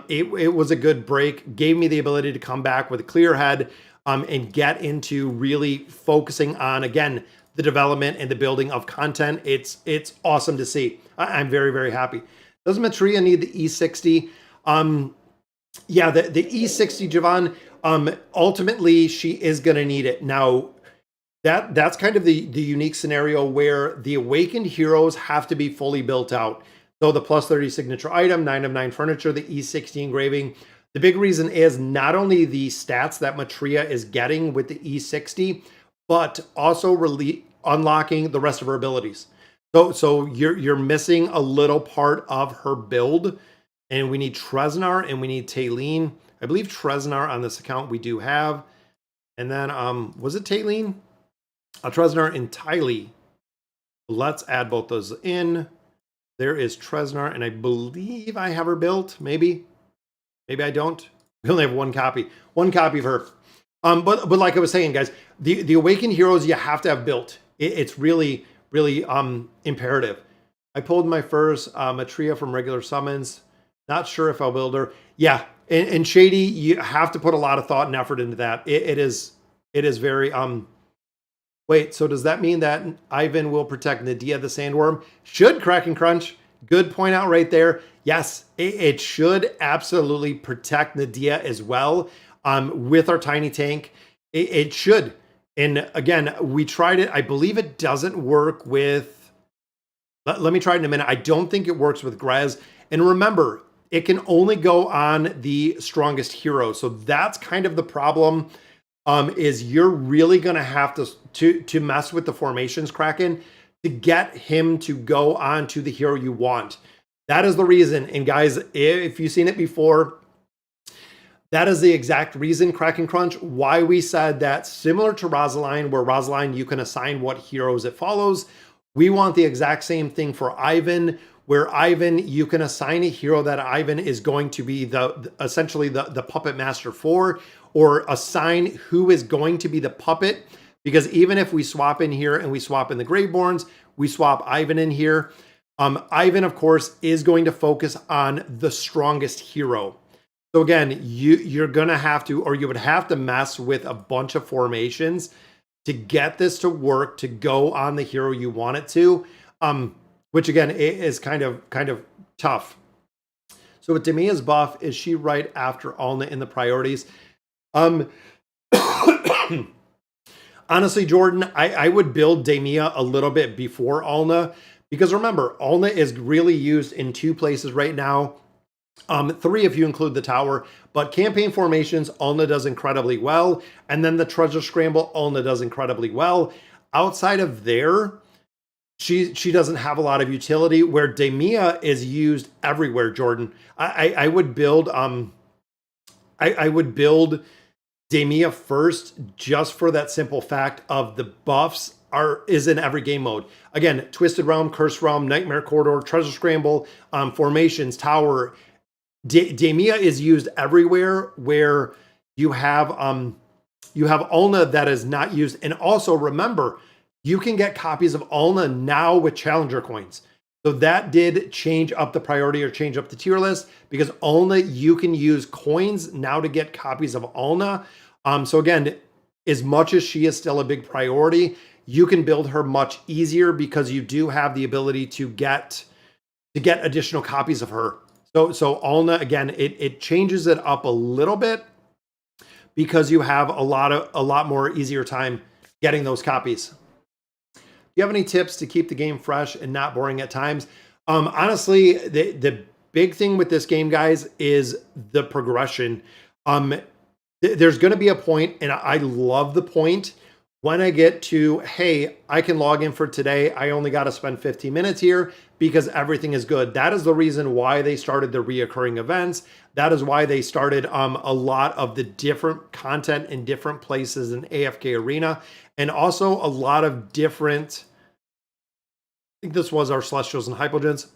It was a good break, gave me the ability to come back with a clear head and get into really focusing on, again, the development and the building of content. It's awesome to see. I'm very, very happy. Does Matria need the E60? Yeah, the E60, Javon, ultimately she is going to need it. Now, that's kind of the unique scenario where the awakened heroes have to be fully built out. So the plus 30 signature item, 9 of 9 furniture, the E60 engraving. The big reason is not only the stats that Matria is getting with the E60, but also unlocking the rest of her abilities. So you're missing a little part of her build, and we need Treznar and we need Taylene. I believe Treznar on this account we do have. And then, was it Taylene? Treznar and Tylee. Let's add both those in. There is Treznar, and I believe I have her built. Maybe I don't. We only have one copy. One copy of her. But like I was saying, guys, the awakened heroes you have to have built. It's really, really imperative. I pulled my first Matria from regular summons. Not sure if I'll build her. Yeah, and Shady, you have to put a lot of thought and effort into that. It is very Wait, so does that mean that Ivan will protect Nadia the Sandworm? Should Crack and Crunch. Good point out right there. Yes, it should absolutely protect Nadia as well. With our tiny tank, it should. And again, we tried it. I believe it doesn't work with, let me try it in a minute. I don't think it works with Grez. And remember, it can only go on the strongest hero. So that's kind of the problem, is you're really going to have to mess with the formations, Kraken, to get him to go on to the hero you want. That is the reason. And guys, if you've seen it before, that is the exact reason, Crack and Crunch, why we said that similar to Rosaline, where Rosaline, you can assign what heroes it follows. We want the exact same thing for Ivan, where Ivan, you can assign a hero that Ivan is going to be essentially the puppet master for, or assign who is going to be the puppet. Because even if we swap in here and we swap in the Graveborns, we swap Ivan in here. Ivan, of course, is going to focus on the strongest hero. So again, you're going to have to, or you would have to mess with a bunch of formations to get this to work, to go on the hero you want it to, which again is kind of tough. So with Damia's buff, is she right after Alna in the priorities? Honestly, Jordan, I would build Damia a little bit before Alna, because remember, Alna is really used in 2 places right now. 3 if you include the tower, but campaign formations, Alna does incredibly well. And then the treasure scramble, Alna does incredibly well. Outside of there, she doesn't have a lot of utility, where Damia is used everywhere, Jordan. I would build I would build Damia first, just for that simple fact of the buffs is in every game mode. Again, Twisted Realm, Cursed Realm, Nightmare Corridor, Treasure Scramble, formations, tower. Damia is used everywhere where you have Alna that is not used. And also remember, you can get copies of Alna now with Challenger coins. So that did change up the priority, or change up the tier list, because Alna, you can use coins now to get copies of Alna. So again, as much as she is still a big priority, you can build her much easier because you do have the ability to get additional copies of her. So Alna, again, it changes it up a little bit because you have a lot more easier time getting those copies. Do you have any tips to keep the game fresh and not boring at times? Honestly, the big thing with this game, guys, is the progression. There's going to be a point, and I love the point, when I get to, hey, I can log in for today. I only got to spend 15 minutes here because everything is good. That is the reason why they started the reoccurring events. That is why they started a lot of the different content in different places in AFK Arena, and also a lot of different, I think this was our Celestials and Hypogens,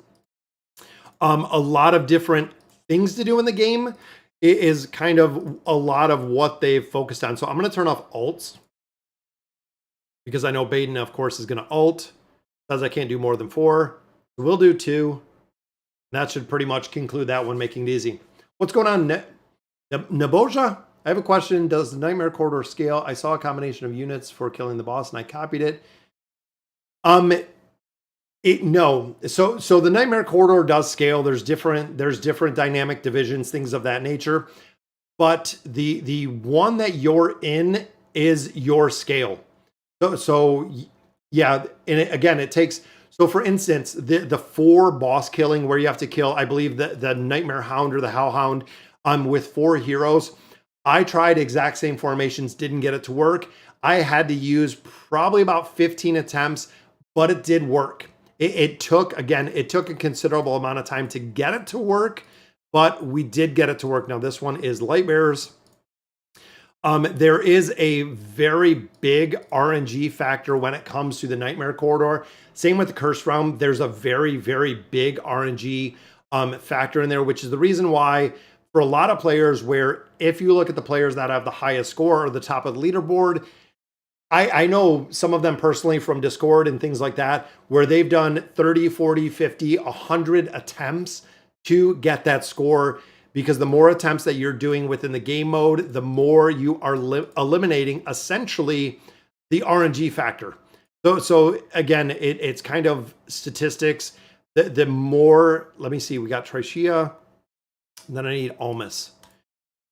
a lot of different things to do in the game. It is kind of a lot of what they've focused on. So I'm going to turn off ults, because I know Baden, of course, is going to ult. Says I can't do more than 4. So we'll do 2. That should pretty much conclude that one, making it easy. What's going on, Naboja? I have a question. Does the Nightmare Corridor scale? I saw a combination of units for killing the boss, and I copied it. No. So the Nightmare Corridor does scale. There's different dynamic divisions, things of that nature. But the one that you're in is your scale. So yeah, and again, it takes, so for instance, the 4 boss killing, where you have to kill, I believe, the Nightmare Hound or the Hellhound with 4 heroes. I tried exact same formations, didn't get it to work. I had to use probably about 15 attempts, but it did work. It took a considerable amount of time to get it to work, but we did get it to work. Now this one is Lightbearers. There is a very big RNG factor when it comes to the Nightmare Corridor. Same with the Cursed Realm. There's a very, very big RNG factor in there, which is the reason why for a lot of players where if you look at the players that have the highest score or the top of the leaderboard, I know some of them personally from Discord and things like that, where they've done 30, 40, 50, 100 attempts to get that score, because the more attempts that you're doing within the game mode, the more you are eliminating essentially the RNG factor. So again, it's kind of statistics. The more, let me see, we got Trichia, and then I need Almas.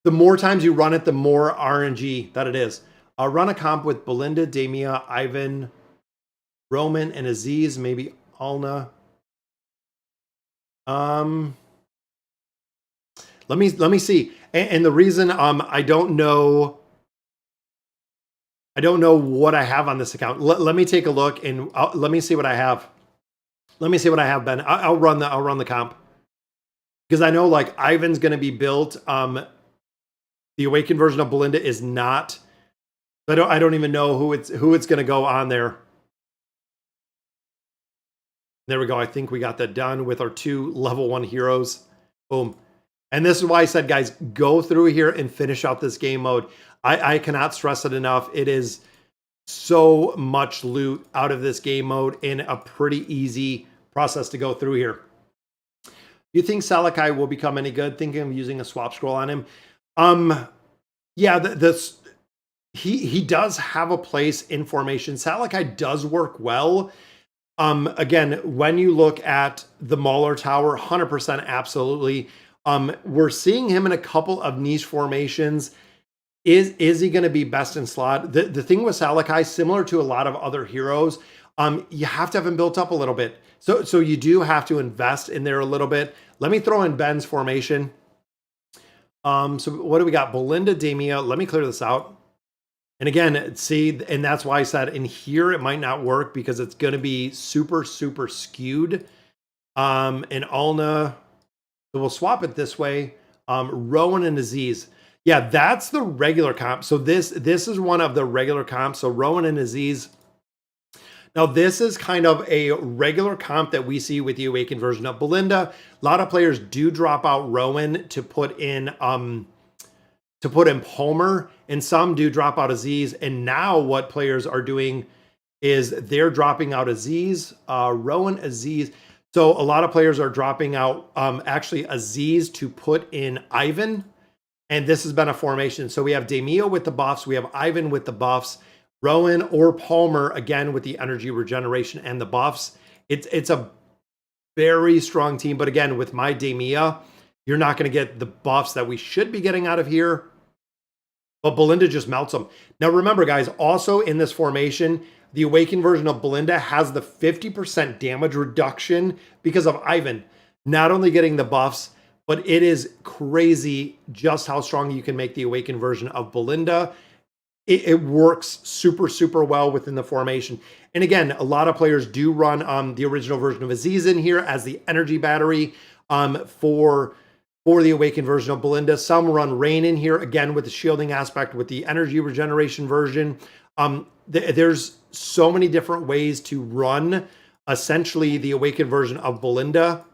The more times you run it, the more RNG that it is. I'll run a comp with Belinda, Damian, Ivan, Roman, and Aziz, maybe Alna. Let me see. And the reason I don't know what I have on this account. Let me take a look and let me see what I have. Let me see what I have, Ben. I'll run the comp, because I know like Ivan's going to be built. The Awakened version of Belinda is not. I don't even know who it's going to go on there. There we go. I think we got that done with our 2 level 1 heroes. Boom. And this is why I said, guys, go through here and finish out this game mode. I cannot stress it enough. It is so much loot out of this game mode in a pretty easy process to go through here. You think Salakai will become any good? Thinking of using a swap scroll on him. Yeah, he does have a place in formation. Salakai does work well. Again, when you look at the Mauler Tower, 100% absolutely. We're seeing him in a couple of niche formations. Is he going to be best in slot? The thing with Salakai, similar to a lot of other heroes, you have to have him built up a little bit. So you do have to invest in there a little bit. Let me throw in Ben's formation. So what do we got? Belinda, Damian. Let me clear this out. And again, see, and that's why I said in here it might not work, because it's going to be super, super skewed. And Alna, so we'll swap it this way. Rowan and Aziz. Yeah, that's the regular comp. So this is one of the regular comps. So Rowan and Aziz. Now this is kind of a regular comp that we see with the Awakened version of Belinda. A lot of players do drop out Rowan to put in Palmer, and some do drop out Aziz. And now what players are doing is they're dropping out Aziz, Rowan, Aziz. So a lot of players are dropping out actually Aziz to put in Ivan. And this has been a formation. So we have Damian with the buffs. We have Ivan with the buffs. Rowan or Palmer, again, with the energy regeneration and the buffs. It's a very strong team. But again, with my Damian, you're not going to get the buffs that we should be getting out of here. But Belinda just melts them. Now remember, guys, also in this formation, the Awakened version of Belinda has the 50% damage reduction because of Ivan. Not only getting the buffs, but it is crazy just how strong you can make the Awakened version of Belinda. It works super, super well within the formation. And again, a lot of players do run the original version of Aziz in here as the energy battery for the Awakened version of Belinda. Some run Rain in here, again, with the shielding aspect, with the energy regeneration version. There's so many different ways to run, essentially, the Awakened version of Belinda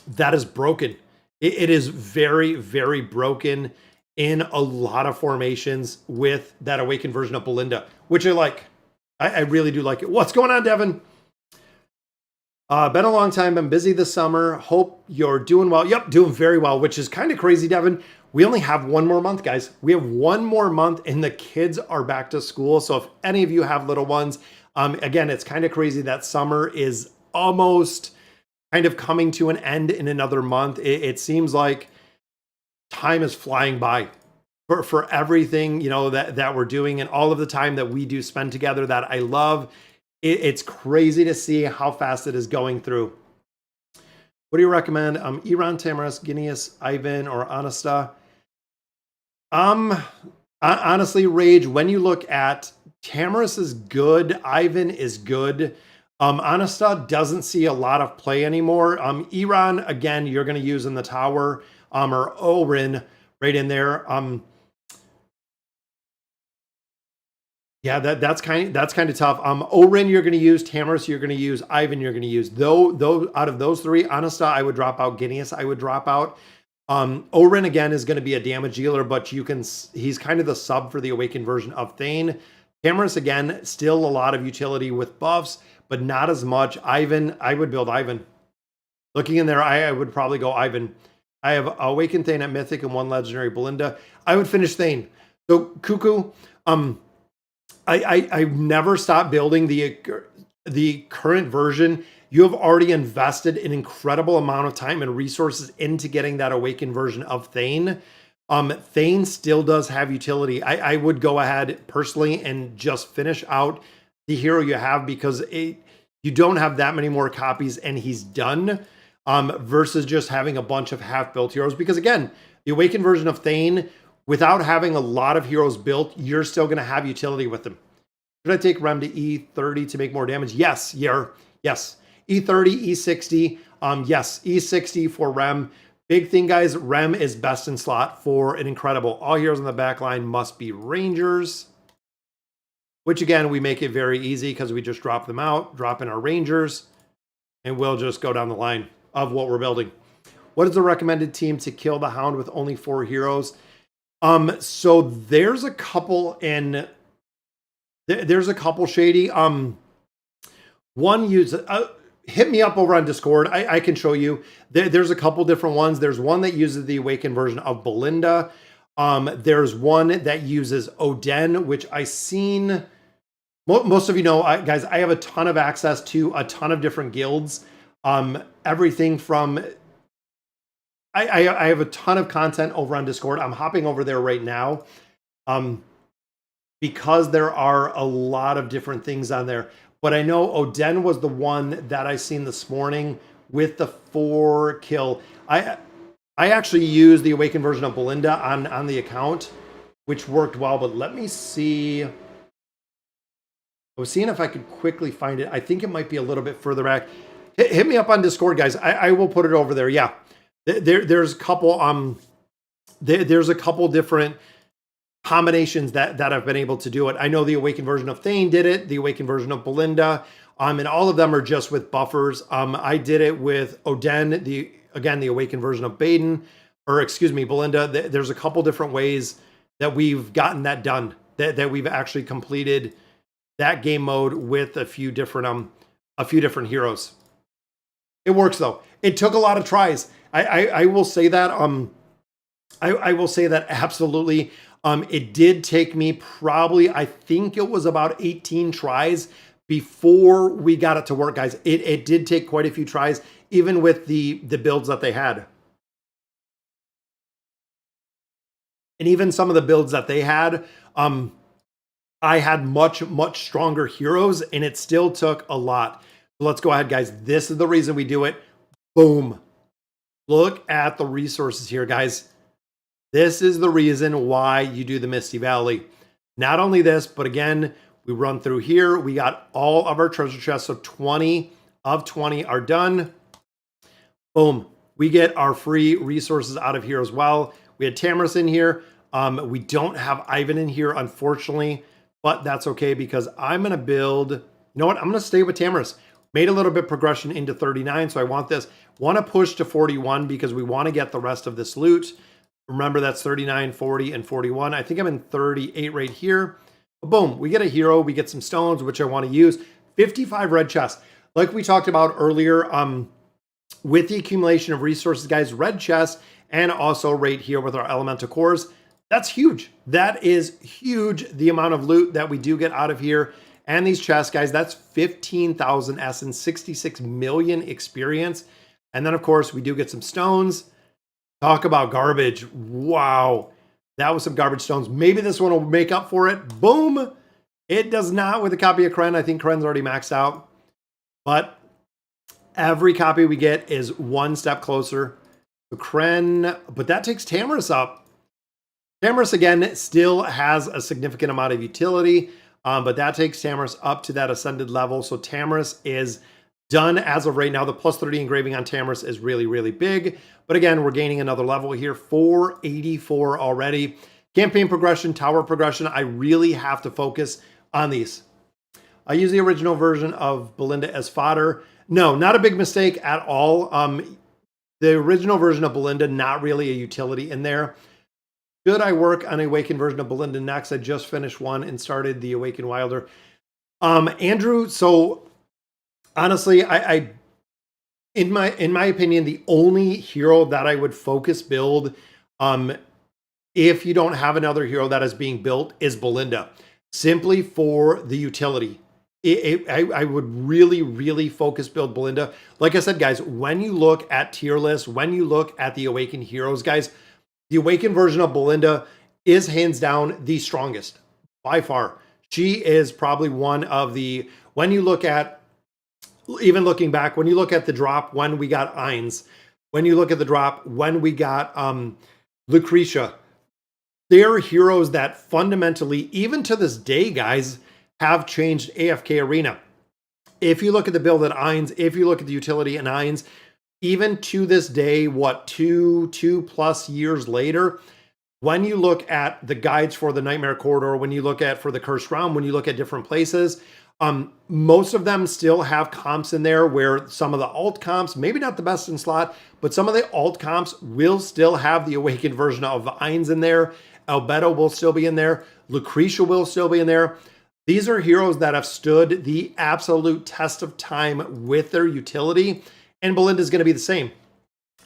that is broken. It is very, very broken in a lot of formations with that Awakened version of Belinda, which I like. I really do like it. What's going on, Devin? Been a long time. Been busy this summer. Hope you're doing well. Yep, doing very well, which is kind of crazy, Devin. We only have 1 more month, guys. We have 1 more month and the kids are back to school. So if any of you have little ones, again, it's kind of crazy that summer is almost kind of coming to an end in another month. It seems like time is flying by for everything, you know, that we're doing, and all of the time that we do spend together that I love. It's crazy to see how fast it is going through. What do you recommend? Iran, Tamaris, Guineas, Ivan, or Anasta? Honestly, Rage, when you look at Tamaris is good, Ivan is good. Anasta doesn't see a lot of play anymore. Iran, again, you're going to use in the tower, or Orin right in there. Yeah, that's kind of tough. Orin, you're going to use. Tamaris, you're going to use. Ivan, you're going to use. Though out of those 3, Anasta, I would drop out. Guineas, I would drop out. Orin again is going to be a damage dealer, but he's kind of the sub for the awakened version of Thane. Tamris again, still a lot of utility with buffs, but not as much. Ivan, I would build Ivan. Looking in there, I would probably go Ivan. I have awakened Thane at Mythic and 1 legendary Belinda. I would finish Thane. So Cuckoo, I never stopped building the current version. You have already invested an incredible amount of time and resources into getting that awakened version of Thane. Thane still does have utility. I would go ahead personally and just finish out the hero you have, because you don't have that many more copies and he's done, versus just having a bunch of half-built heroes. Because again, the awakened version of Thane, without having a lot of heroes built, you're still going to have utility with them. Should I take Rem to E30 to make more damage? Yes, yes. E30, E60, yes, E60 for Rem. Big thing, guys, Rem is best in slot for an incredible. All heroes on the back line must be Rangers, which again, we make it very easy because we just drop them out, drop in our Rangers, and we'll just go down the line of what we're building. What is the recommended team to kill the Hound with only 4 heroes? So there's a couple in... There's a couple, Shady. One uses... hit me up over on Discord. I can show you. There's a couple different ones. There's one that uses the awakened version of Belinda. There's one that uses Oden, which I seen... Most of you know, guys, I have a ton of access to a ton of different guilds. Everything from... I have a ton of content over on Discord. I'm hopping over there right now. Because there are a lot of different things on there. But I know Oden was the one that I seen this morning with the 4 kill. I actually used the awakened version of Belinda on the account, which worked well. But let me see. I was seeing if I could quickly find it. I think it might be a little bit further back. Hit me up on Discord, guys. I will put it over there. Yeah, there's a couple. There's a couple different combinations that I've been able to do it. I know the awakened version of Thane did it, the awakened version of Belinda, and all of them are just with buffers. I did it with Oden, the awakened version of Belinda. There's a couple different ways that we've gotten that done, that we've actually completed that game mode with a few different heroes. It works though. It took a lot of tries. I will say that. I will say that absolutely. It did take me probably, I think it was about 18 tries before we got it to work, guys. It did take quite a few tries, even with the builds that they had. And even some of the builds that they had, I had much stronger heroes, and it still took a lot. So let's go ahead, guys. This is the reason we do it. Boom. Look at the resources here, guys. This is the reason why you do the Misty Valley. Not only this, but again, we run through here. We got all of our treasure chests. So 20 of 20 are done. Boom. We get our free resources out of here as well. We had Tamris in here. We don't have Ivan in here, unfortunately, but that's okay because I'm going to build... You know what? I'm going to stay with Tamris. Made a little bit progression into 39, so I want this. Want to push to 41 because we want to get the rest of this loot. Remember, that's 39, 40, and 41. I think I'm in 38 right here. Boom, we get a hero. We get some stones, which I want to use. 55 red chests. Like we talked about earlier, with the accumulation of resources, guys, red chests, and also right here with our elemental cores, that's huge. That is huge, the amount of loot that we do get out of here. And these chests, guys, that's 15,000 essence, 66 million experience. And then, of course, we do get some stones. Talk about garbage. Wow. That was some garbage stones. Maybe this one will make up for it. Boom. It does not with a copy of Kren. I think Kren's already maxed out. But every copy we get is one step closer to Kren. But that takes Tamris up. Tamris, again, still has a significant amount of utility. But that takes Tamris up to that ascended level. So Tamris is done as of right now. The plus 30 engraving on Tamris is really, really big. But again, we're gaining another level here, 484 already. Campaign progression, tower progression, I really have to focus on these. I use the original version of Belinda as fodder. No, not a big mistake at all. the original version of Belinda, not really a utility in there. Should I work on a Awakened version of Belinda next? I just finished one and started the Awakened Wilder. Andrew, so honestly, I in my opinion, the only hero that I would focus build, if you don't have another hero that is being built, is Belinda, simply for the utility. I would really focus build Belinda. Like I said, guys, when you look at tier lists, when you look at the Awakened heroes, guys, the Awakened version of Belinda is hands down the strongest by far. She is probably one of the, when you look at, even looking back, when you look at the drop, when we got Ainz, when you look at the drop, when we got Lucretia, they're heroes that fundamentally, even to this day, guys, have changed AFK Arena. If you look at the build at Ainz, if you look at the utility in Ainz, even to this day, what, two plus years later, when you look at the guides for the Nightmare Corridor, when you look at for the Cursed Realm, when you look at different places, most of them still have comps in there where some of the alt comps, maybe not the best in slot, but some of the alt comps will still have the Awakened version of Ainz in there. Albedo will still be in there. Lucretia will still be in there. These are heroes that have stood the absolute test of time with their utility, and Belinda is going to be the same.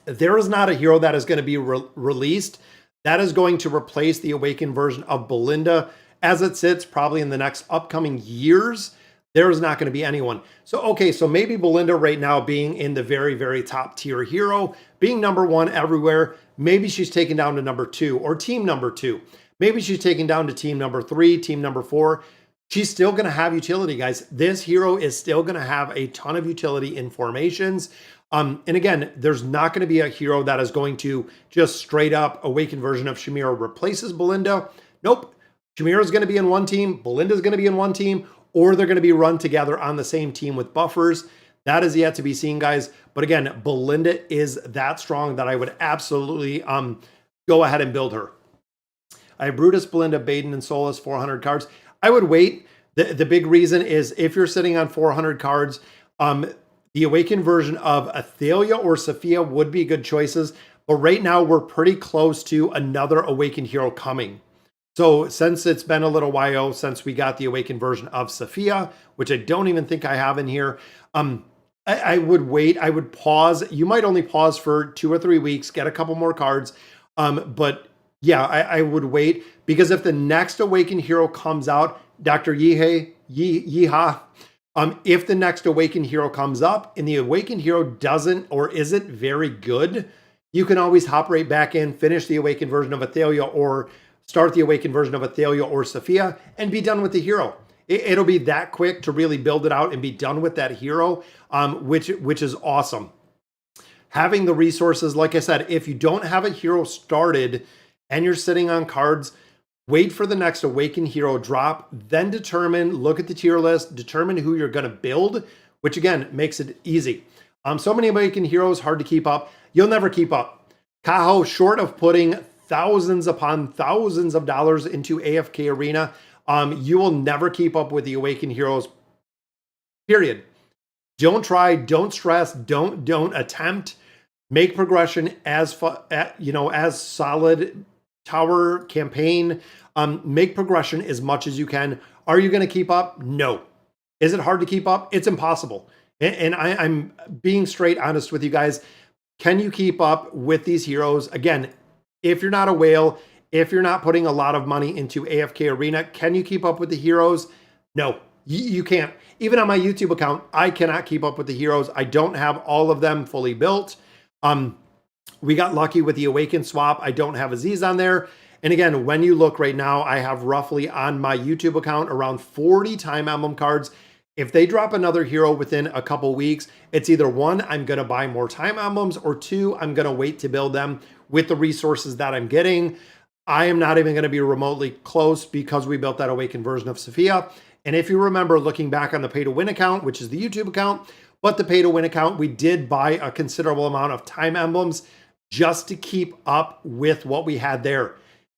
There is not a hero that is going to be released that is going to replace the Awakened version of Belinda as it sits probably in the next upcoming years. There is not going to be anyone. So, okay, so maybe Belinda right now being in the very top tier hero, being number one everywhere, maybe she's taken down to number 2 or team number 2. Maybe she's taken down to team number 3, team number 4. She's still going to have utility, guys. This hero is still going to have a ton of utility in formations. And again, there's not going to be a hero that is going to just straight up Awakened version of Shamira replaces Belinda. Nope. Shamira is going to be in one team. Belinda is going to be in one team, or they're going to be run together on the same team with buffers. That is yet to be seen, guys. But again, Belinda is that strong that I would absolutely go ahead and build her. I have Brutus, Belinda, Baden, and Solus, 400 cards. I would wait. The big reason is if you're sitting on 400 cards, the Awakened version of Athalia or Sophia would be good choices. But right now, we're pretty close to another Awakened hero coming. So since it's been a little while since we got the Awakened version of Sophia, which I don't even think I have in here, I would wait. I would pause. You might only pause for 2 or 3 weeks, get a couple more cards. But yeah, I would wait, because if the next Awakened hero comes out, Dr. Yeeha, if the next Awakened hero comes up and the Awakened hero doesn't or isn't very good, you can always hop right back in, finish the Awakened version of Athalia, or start the Awakened version of Athalia or Sophia and be done with the hero. It'll be that quick to really build it out and be done with that hero, which is awesome. Having the resources, like I said, if you don't have a hero started and you're sitting on cards, wait for the next Awakened hero drop, then look at the tier list, determine who you're going to build, which again makes it easy. So many Awakened heroes, hard to keep up. You'll never keep up. Kaho, short of putting thousands upon thousands of dollars into AFK Arena, you will never keep up with the Awakened heroes, period. Don't try, don't stress, don't attempt. Make progression as solid tower campaign. Make progression as much as you can. Are you going to keep up? No. Is it hard to keep up? It's impossible. And I'm being straight honest with you guys. Can you keep up with these heroes? Again, if you're not a whale, if you're not putting a lot of money into AFK Arena, can you keep up with the heroes? No, you can't. Even on my YouTube account, I cannot keep up with the heroes. I don't have all of them fully built. We got lucky with the Awakened swap. I don't have Aziz on there. And again, when you look right now, I have roughly on my YouTube account around 40 time emblem cards. If they drop another hero within a couple weeks, it's either 1, I'm going to buy more time emblems, or 2, I'm going to wait to build them with the resources that I'm getting. I am not even going to be remotely close because we built that Awakened version of Sophia. And if you remember looking back on the pay to win account, which is the YouTube account, but the pay to win account, we did buy a considerable amount of time emblems just to keep up with what we had there.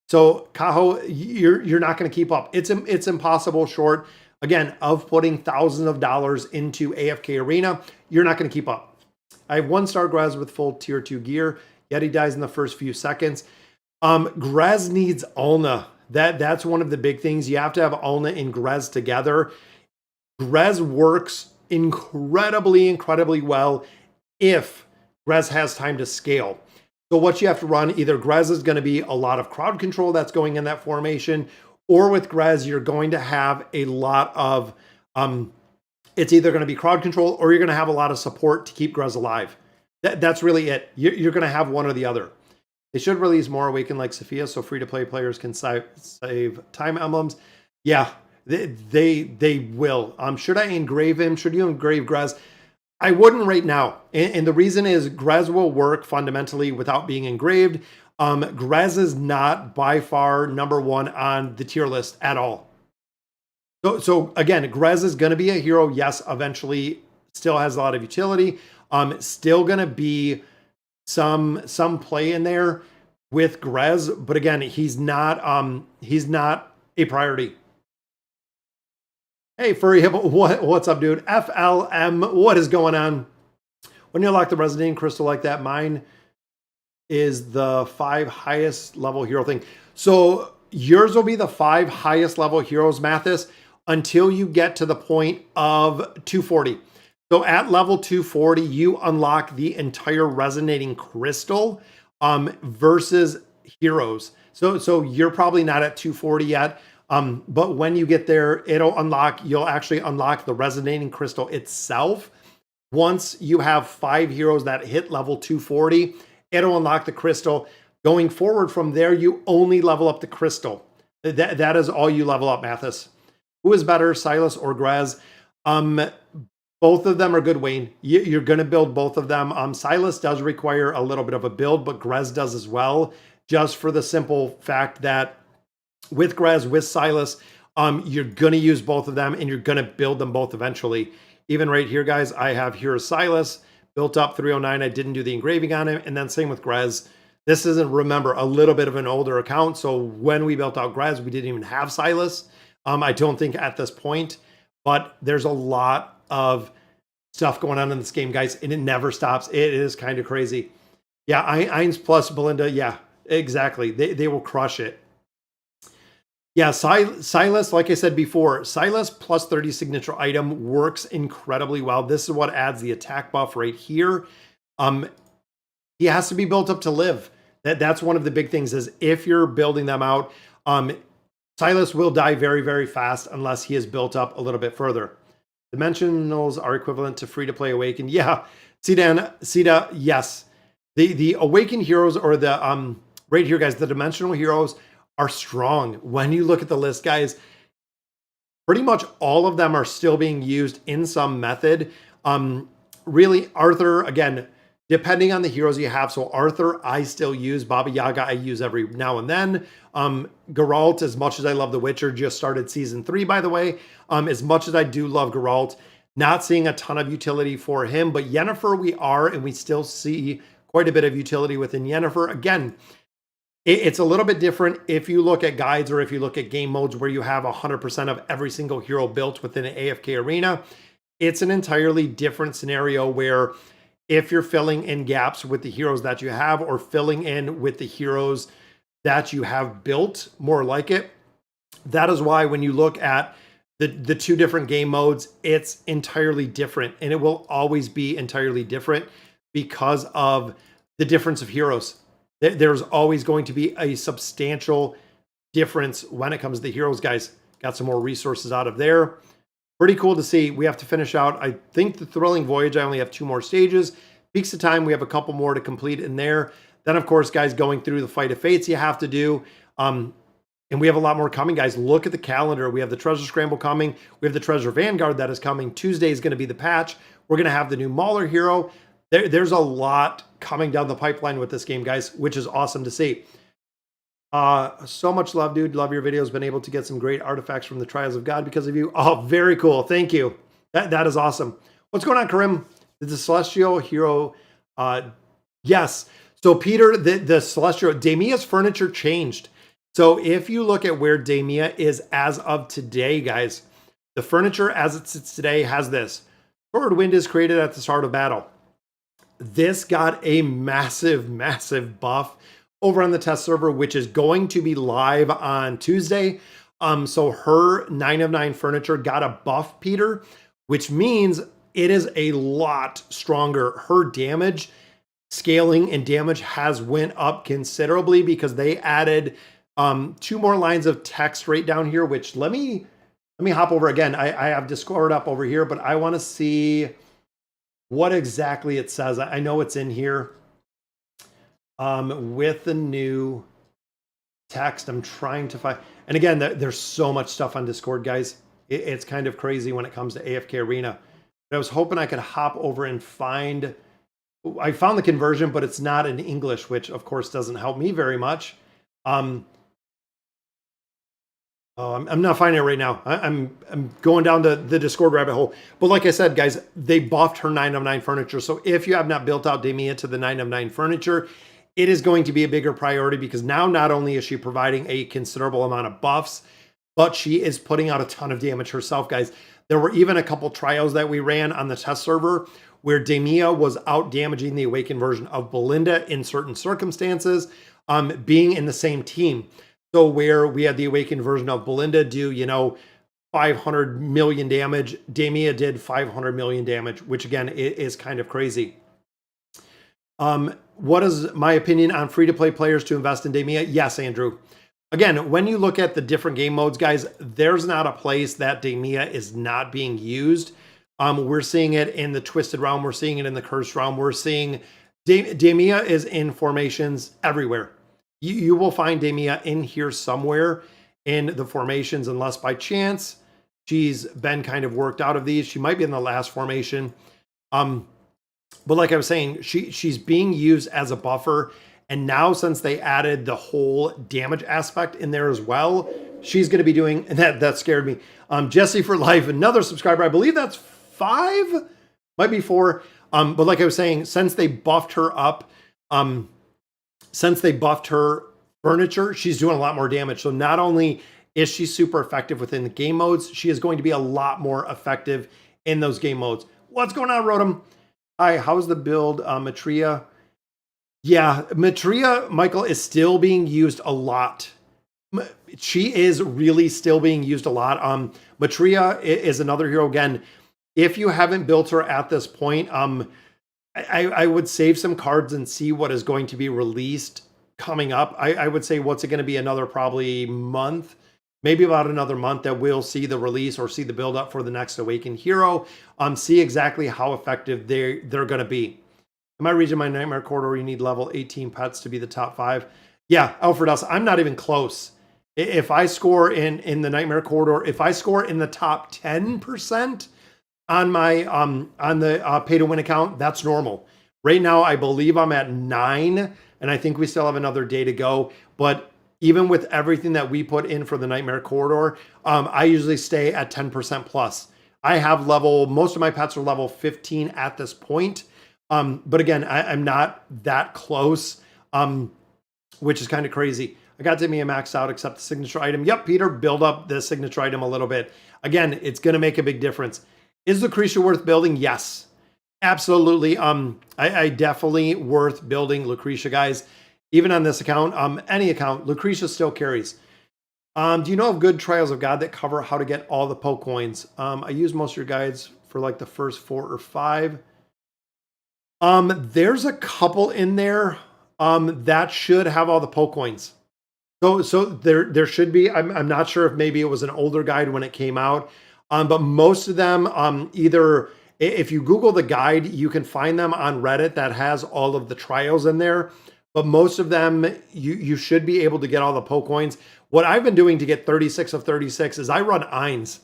So Kaho, you're not going to keep up. It's impossible short, again, of putting thousands of dollars into AFK Arena. You're not going to keep up. I have 1-star Grez with full tier 2 gear, yet he dies in the first few seconds. Grez needs Ulna. That's one of the big things. You have to have Ulna and Grez together. Grez works incredibly well if Grez has time to scale. So what you have to run, either Grez is going to be a lot of crowd control that's going in that formation, or with Grez, you're going to have a lot of, it's either going to be crowd control or you're going to have a lot of support to keep Grez alive. That's really it. You're going to have one or the other. They should release more Awaken like Sophia so free-to-play players can save time emblems. Yeah, they will. Should I engrave him? Should you engrave Grez? I wouldn't right now. And the reason is Grez will work fundamentally without being engraved. Grez is not by far #1 on the tier list at all. So again, Grez is going to be a hero. Yes, eventually still has a lot of utility. Still going to be some play in there with Grez, but again, he's not a priority. Hey, Furry Hippo, what's up, dude? FLM, what is going on? When you unlock the Resonating Crystal like that, mine is the 5 highest level hero thing. So yours will be the 5 highest level heroes, Mathis, until you get to the point of 240. So at level 240, you unlock the entire Resonating Crystal versus heroes. So you're probably not at 240 yet. But when you get there, you'll actually unlock the Resonating Crystal itself. Once you have 5 heroes that hit level 240, it'll unlock the crystal. Going forward from there, you only level up the crystal. That is all you level up, Mathis. Who is better, Silas or Grez? Both of them are good, Wayne. You're going to build both of them. Silas does require a little bit of a build, but Grez does as well, just for the simple fact that with Grez, with Silas, you're going to use both of them and you're going to build them both eventually. Even right here, guys, I have here Silas built up 309. I didn't do the engraving on him. And then same with Grez. This isn't, remember, a little bit of an older account. So when we built out Grez, we didn't even have Silas. I don't think at this point, but there's a lot of stuff going on in this game, guys, and it never stops. It is kind of crazy. Yeah, Eins plus Belinda. Yeah, exactly. They will crush it. Yeah, Silas, like I said before, Silas plus 30 signature item works incredibly well. This is what adds the attack buff right here. He has to be built up to live. That's one of the big things is if you're building them out, Silas will die very fast unless he is built up a little bit further. Dimensionals are equivalent to free-to-play Awakened. Yeah, Sita, yes. The Awakened heroes, or the right here, guys, the dimensional heroes are strong. When you look at the list, guys, pretty much all of them are still being used in some method. Really, Arthur, again, depending on the heroes you have. So Arthur, I still use. Baba Yaga, I use every now and then. Geralt, as much as I love The Witcher, just started season 3, by the way. As much as I do love Geralt, not seeing a ton of utility for him. But Yennefer, we are, and we still see quite a bit of utility within Yennefer. Again, it's a little bit different if you look at guides or if you look at game modes where you have 100% of every single hero built within an AFK Arena. It's an entirely different scenario where if you're filling in gaps with the heroes that you have or filling in with the heroes that you have built, more like it. That is why when you look at the 2 different game modes, it's entirely different, and it will always be entirely different because of the difference of heroes. There's always going to be a substantial difference when it comes to the heroes, guys. Got some more resources out of there. Pretty cool to see. We have to finish out, I think, the Thrilling Voyage. I only have 2 more stages. Peaks of Time, we have a couple more to complete in there. Then, of course, guys, going through the Fight of Fates you have to do. And we have a lot more coming, guys. Look at the calendar. We have the Treasure Scramble coming. We have the Treasure Vanguard that is coming. Tuesday is going to be the patch. We're going to have the new Mauler hero. There's a lot coming down the pipeline with this game, guys, which is awesome to see. So much love, dude. Love your videos. Been able to get some great artifacts from the Trials of God because of you. Oh, very cool. Thank you. That is awesome. What's going on, Karim? The Celestial Hero. Yes. So Peter, the Celestial, Damia's furniture changed. So if you look at where Damia is as of today, guys, the furniture as it sits today has this. Forward wind is created at the start of battle. this got a massive, massive buff over on the test server, which is going to be live on Tuesday. So her 9 of 9 furniture got a buff, Peter, which means it is a lot stronger. Her damage, scaling, and damage has went up considerably because they added 2 more lines of text right down here, which let me hop over again. I have Discord up over here, but I want to see what exactly it says. I know it's in here with the new text. I'm trying to find, and again, there's so much stuff on Discord, guys. It's kind of crazy when it comes to AFK Arena. But I was hoping I could hop over and find, I found the conversion, but it's not in English, which of course doesn't help me very much. I'm not finding it right now. I'm going down to the Discord rabbit hole. But like I said, guys, they buffed her 9 of 9 furniture. So if you have not built out Damian to the 9 of 9 furniture, it is going to be a bigger priority because now not only is she providing a considerable amount of buffs, but she is putting out a ton of damage herself, guys. There were even a couple trials that we ran on the test server where Damian was out damaging the awakened version of Belinda in certain circumstances, being in the same team. So where we had the awakened version of Belinda do, 500 million damage, Damian did 500 million damage, which again is kind of crazy. What is my opinion on free-to-play players to invest in Damian? Yes, Andrew. Again, when you look at the different game modes, guys, there's not a place that Damian is not being used. We're seeing it in the Twisted Realm. We're seeing it in the Cursed Realm. We're seeing Damian is in formations everywhere. You will find Damian in here somewhere in the formations, unless by chance she's been kind of worked out of these. She might be in the last formation. But like I was saying, she's being used as a buffer. And now since they added the whole damage aspect in there as well, she's going to be doing, and that scared me. Jesse for life, another subscriber. I believe that's 5, might be 4. But like I was saying, since they buffed her up, since they buffed her furniture, she's doing a lot more damage. So not only is she super effective within the game modes, she is going to be a lot more effective in those game modes. What's going on, Rodham? Hi, how's the build, Matria? Yeah, Matria, Michael, is still being used a lot. She is really still being used a lot. Matria is another hero. Again, if you haven't built her at this point, I would save some cards and see what is going to be released coming up. I would say what's it going to be, another probably month, maybe about another month that we'll see the release or see the build up for the next Awakened hero. See exactly how effective they're going to be. Am I reaching my Nightmare Corridor? You need level 18 pets to be the top 5. Yeah, Alfred Else, I'm not even close. If I score in the Nightmare Corridor, if I score in the top 10% on my on the pay to win account, that's normal. Right now, I believe I'm at 9, and I think we still have another day to go. But even with everything that we put in for the Nightmare Corridor, I usually stay at 10% plus. I have most of my pets are level 15 at this point. But again, I'm not that close, which is kind of crazy. I got Damian maxed out except the signature item. Yep, Peter, build up the signature item a little bit. Again, it's going to make a big difference. Is Lucretia worth building? Yes, absolutely. I definitely worth building Lucretia, guys. Even on this account, any account, Lucretia still carries. Do you know of good trials of God that cover how to get all the poke coins? I use most of your guides for like the first 4 or 5. There's a couple in there that should have all the poke coins. So there should be. I'm not sure if maybe it was an older guide when it came out. But most of them, either if you Google the guide, you can find them on Reddit that has all of the trials in there. But most of them, you should be able to get all the poke coins. What I've been doing to get 36 of 36 is I run Eins.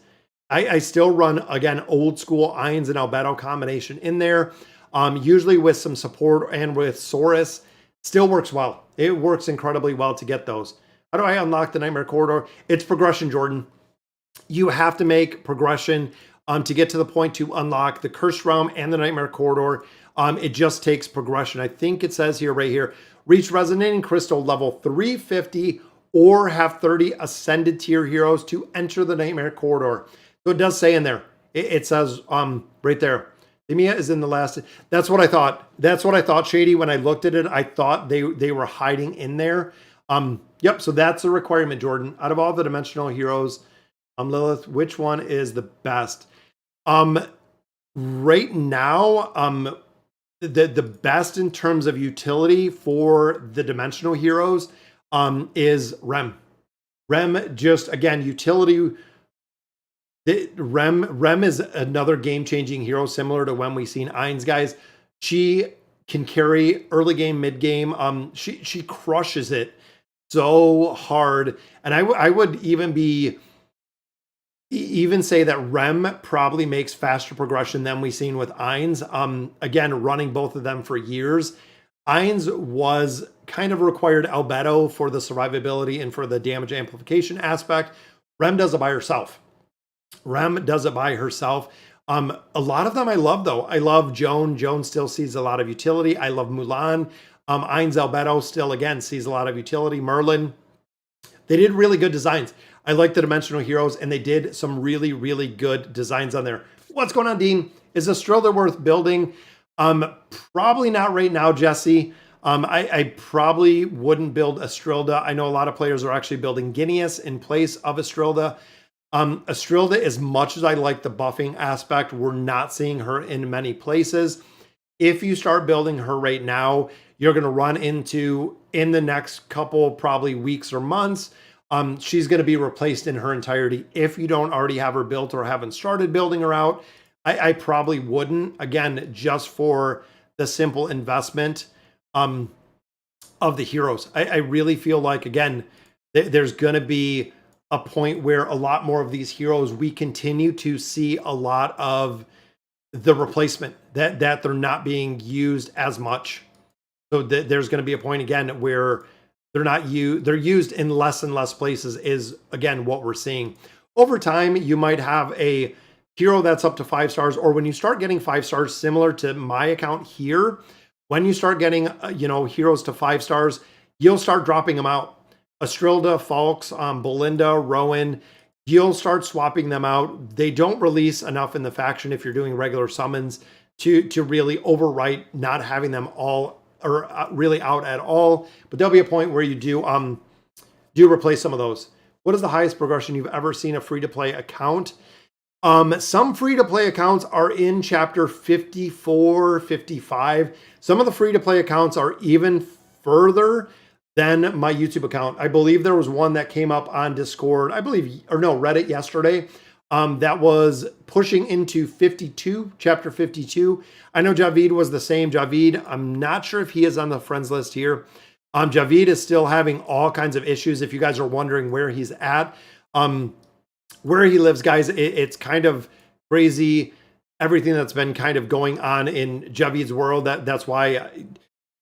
I still run, again, old school Eins and Albedo combination in there. Usually with some support and with Saurus. Still works well. It works incredibly well to get those. How do I unlock the Nightmare Corridor? It's progression, Jordan. You have to make progression to get to the point to unlock the Cursed Realm and the Nightmare Corridor. It just takes progression. I think it says here, right here, reach Resonating Crystal level 350 or have 30 Ascended tier heroes to enter the Nightmare Corridor. So it does say in there, it says right there, Lamia is in the last. That's what I thought. That's what I thought, Shady. When I looked at it, I thought they were hiding in there. Yep. So that's a requirement, Jordan. Out of all the dimensional heroes, Lilith, which one is the best? Right now, the best in terms of utility for the dimensional heroes, is Rem. Rem, just again, utility. Rem is another game-changing hero, similar to when we seen Ainz, guys. She can carry early game, mid game. She crushes it so hard, and I would even say that Rem probably makes faster progression than we've seen with Ainz. Again, running both of them for years. Ainz was kind of required albedo for the survivability and for the damage amplification aspect. Rem does it by herself. Rem does it by herself. A lot of them I love, though. I love Joan. Joan still sees a lot of utility. I love Mulan. Ainz Albedo still, again, sees a lot of utility. Merlin. They did really good designs. I like the dimensional heroes, and they did some really, really good designs on there. What's going on, Dean? Is Estrilda worth building? Probably not right now, Jesse. I probably wouldn't build Estrilda. I know a lot of players are actually building Guineas in place of Estrilda. Estrilda, as much as I like the buffing aspect, we're not seeing her in many places. If you start building her right now, you're going to run into, in the next couple probably weeks or months, she's going to be replaced in her entirety. If you don't already have her built or haven't started building her out, I probably wouldn't, again, just for the simple investment of the heroes. I really feel like, again, there's going to be a point where a lot more of these heroes, we continue to see a lot of the replacement, that they're not being used as much. So there's going to be a point again where they're used in less and less places, is again what we're seeing. Over time, you might have a hero that's up to 5 stars, or when you start getting 5 stars, similar to my account here, when you start getting heroes to 5 stars, you'll start dropping them out. Estrilda, Falks, Belinda, Rowan, you'll start swapping them out. They don't release enough in the faction if you're doing regular summons to really overwrite not having them all or really out at all. But there'll be a point where you do replace some of those. What is the highest progression you've ever seen a free-to-play account? Some free-to-play accounts are in chapter 54, 55. Some of the free-to-play accounts are even further than my YouTube account. I believe there was one that came up on Discord, Reddit yesterday, that was pushing into 52, chapter 52. I know Javid was the same. Javid, I'm not sure if he is on the friends list here. Javid is still having all kinds of issues. If you guys are wondering where he's at, where he lives, guys, it's kind of crazy. Everything that's been kind of going on in Javid's world. That's why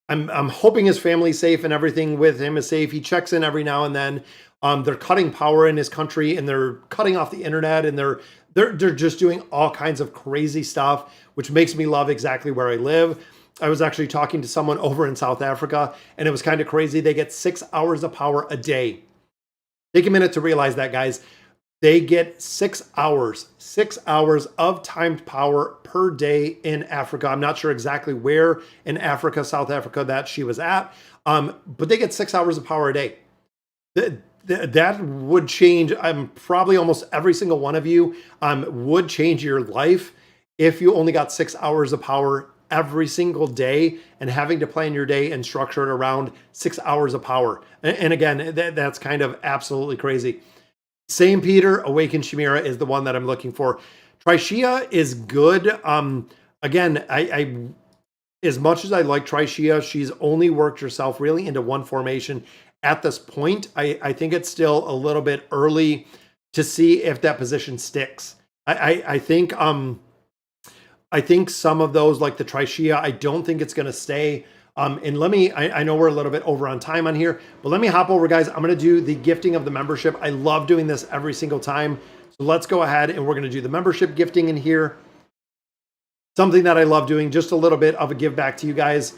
I'm hoping his family's safe and everything with him is safe. He checks in every now and then. They're cutting power in his country, and they're cutting off the internet, and they're just doing all kinds of crazy stuff, which makes me love exactly where I live. I was actually talking to someone over in South Africa, and it was kind of crazy. They get 6 hours of power a day. Take a minute to realize that, guys. They get 6 hours of timed power per day in Africa. I'm not sure exactly where in Africa, South Africa, that she was at, but they get 6 hours of power a day. That would change, probably almost every single one of you would change your life if you only got 6 hours of power every single day and having to plan your day and structure it around 6 hours of power. And again, that's kind of absolutely crazy. Same Peter, Awakened Chimera is the one that I'm looking for. Trishia is good. Again, I as much as I like Trishia, she's only worked herself really into one formation at this point. I think it's still a little bit early to see if that position sticks. I think some of those, like the Trishia, I don't think it's going to stay. And I know we're a little bit over on time on here, but let me hop over, guys. I'm going to do the gifting of the membership. I love doing this every single time. So let's go ahead and we're going to do the membership gifting in here. Something that I love doing, just a little bit of a give back to you guys.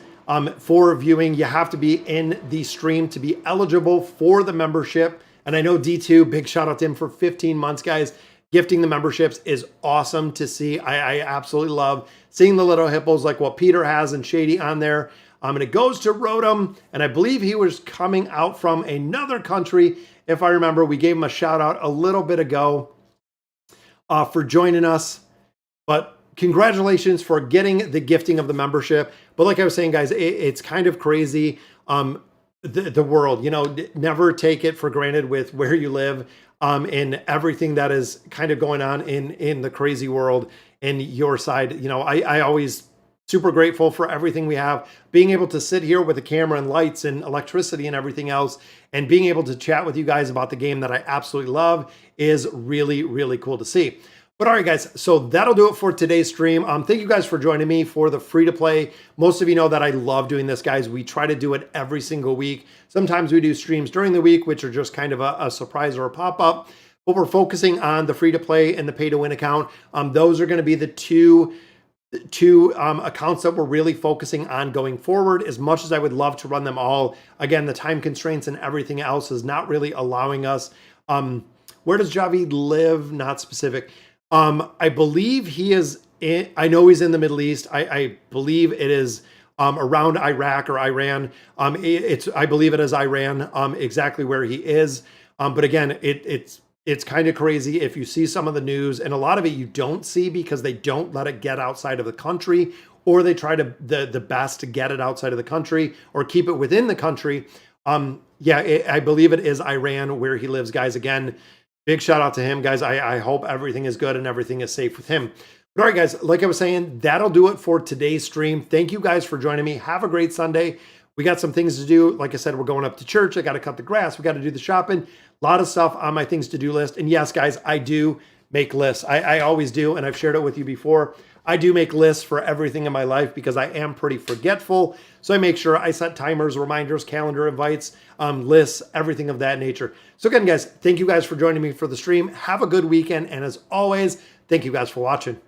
For viewing, you have to be in the stream to be eligible for the membership. And I know D2, big shout out to him for 15 months, guys. gifting the memberships is awesome to see. I absolutely love seeing the little hippos like what Peter has and Shady on there. And it goes to Rodham, and I believe he was coming out from another country. If I remember, we gave him a shout out a little bit ago for joining us. But congratulations for getting the gifting of the membership. But like I was saying, guys, it's kind of crazy. The world, never take it for granted with where you live and everything that is kind of going on in the crazy world in your side. I always super grateful for everything we have. Being able to sit here with a camera and lights and electricity and everything else and being able to chat with you guys about the game that I absolutely love is really, really cool to see. But all right, guys, so that'll do it for today's stream. Thank you guys for joining me for the free-to-play. Most of you know that I love doing this, guys. We try to do it every single week. Sometimes we do streams during the week, which are just kind of a surprise or a pop-up. But we're focusing on the free-to-play and the pay-to-win account. Those are going to be the two accounts that we're really focusing on going forward. As much as I would love to run them all, again, the time constraints and everything else is not really allowing us. Where does Javid live? Not specific. I believe he is I know he's in the Middle East. I believe it is around Iraq or Iran. I believe it is Iran, exactly where he is. But again, it's kind of crazy if you see some of the news, and a lot of it you don't see because they don't let it get outside of the country, or they try to the best to get it outside of the country or keep it within the country. I believe it is Iran where he lives, guys. Again, big shout out to him, guys. I hope everything is good and everything is safe with him. But all right, guys, like I was saying, that'll do it for today's stream. Thank you guys for joining me. Have a great Sunday. We got some things to do. Like I said, we're going up to church. I got to cut the grass. We got to do the shopping. A lot of stuff on my things to do list. And yes, guys, I do make lists. I always do, and I've shared it with you before. I do make lists for everything in my life because I am pretty forgetful. So I make sure I set timers, reminders, calendar invites, lists, everything of that nature. So again, guys, thank you guys for joining me for the stream. Have a good weekend. And as always, thank you guys for watching.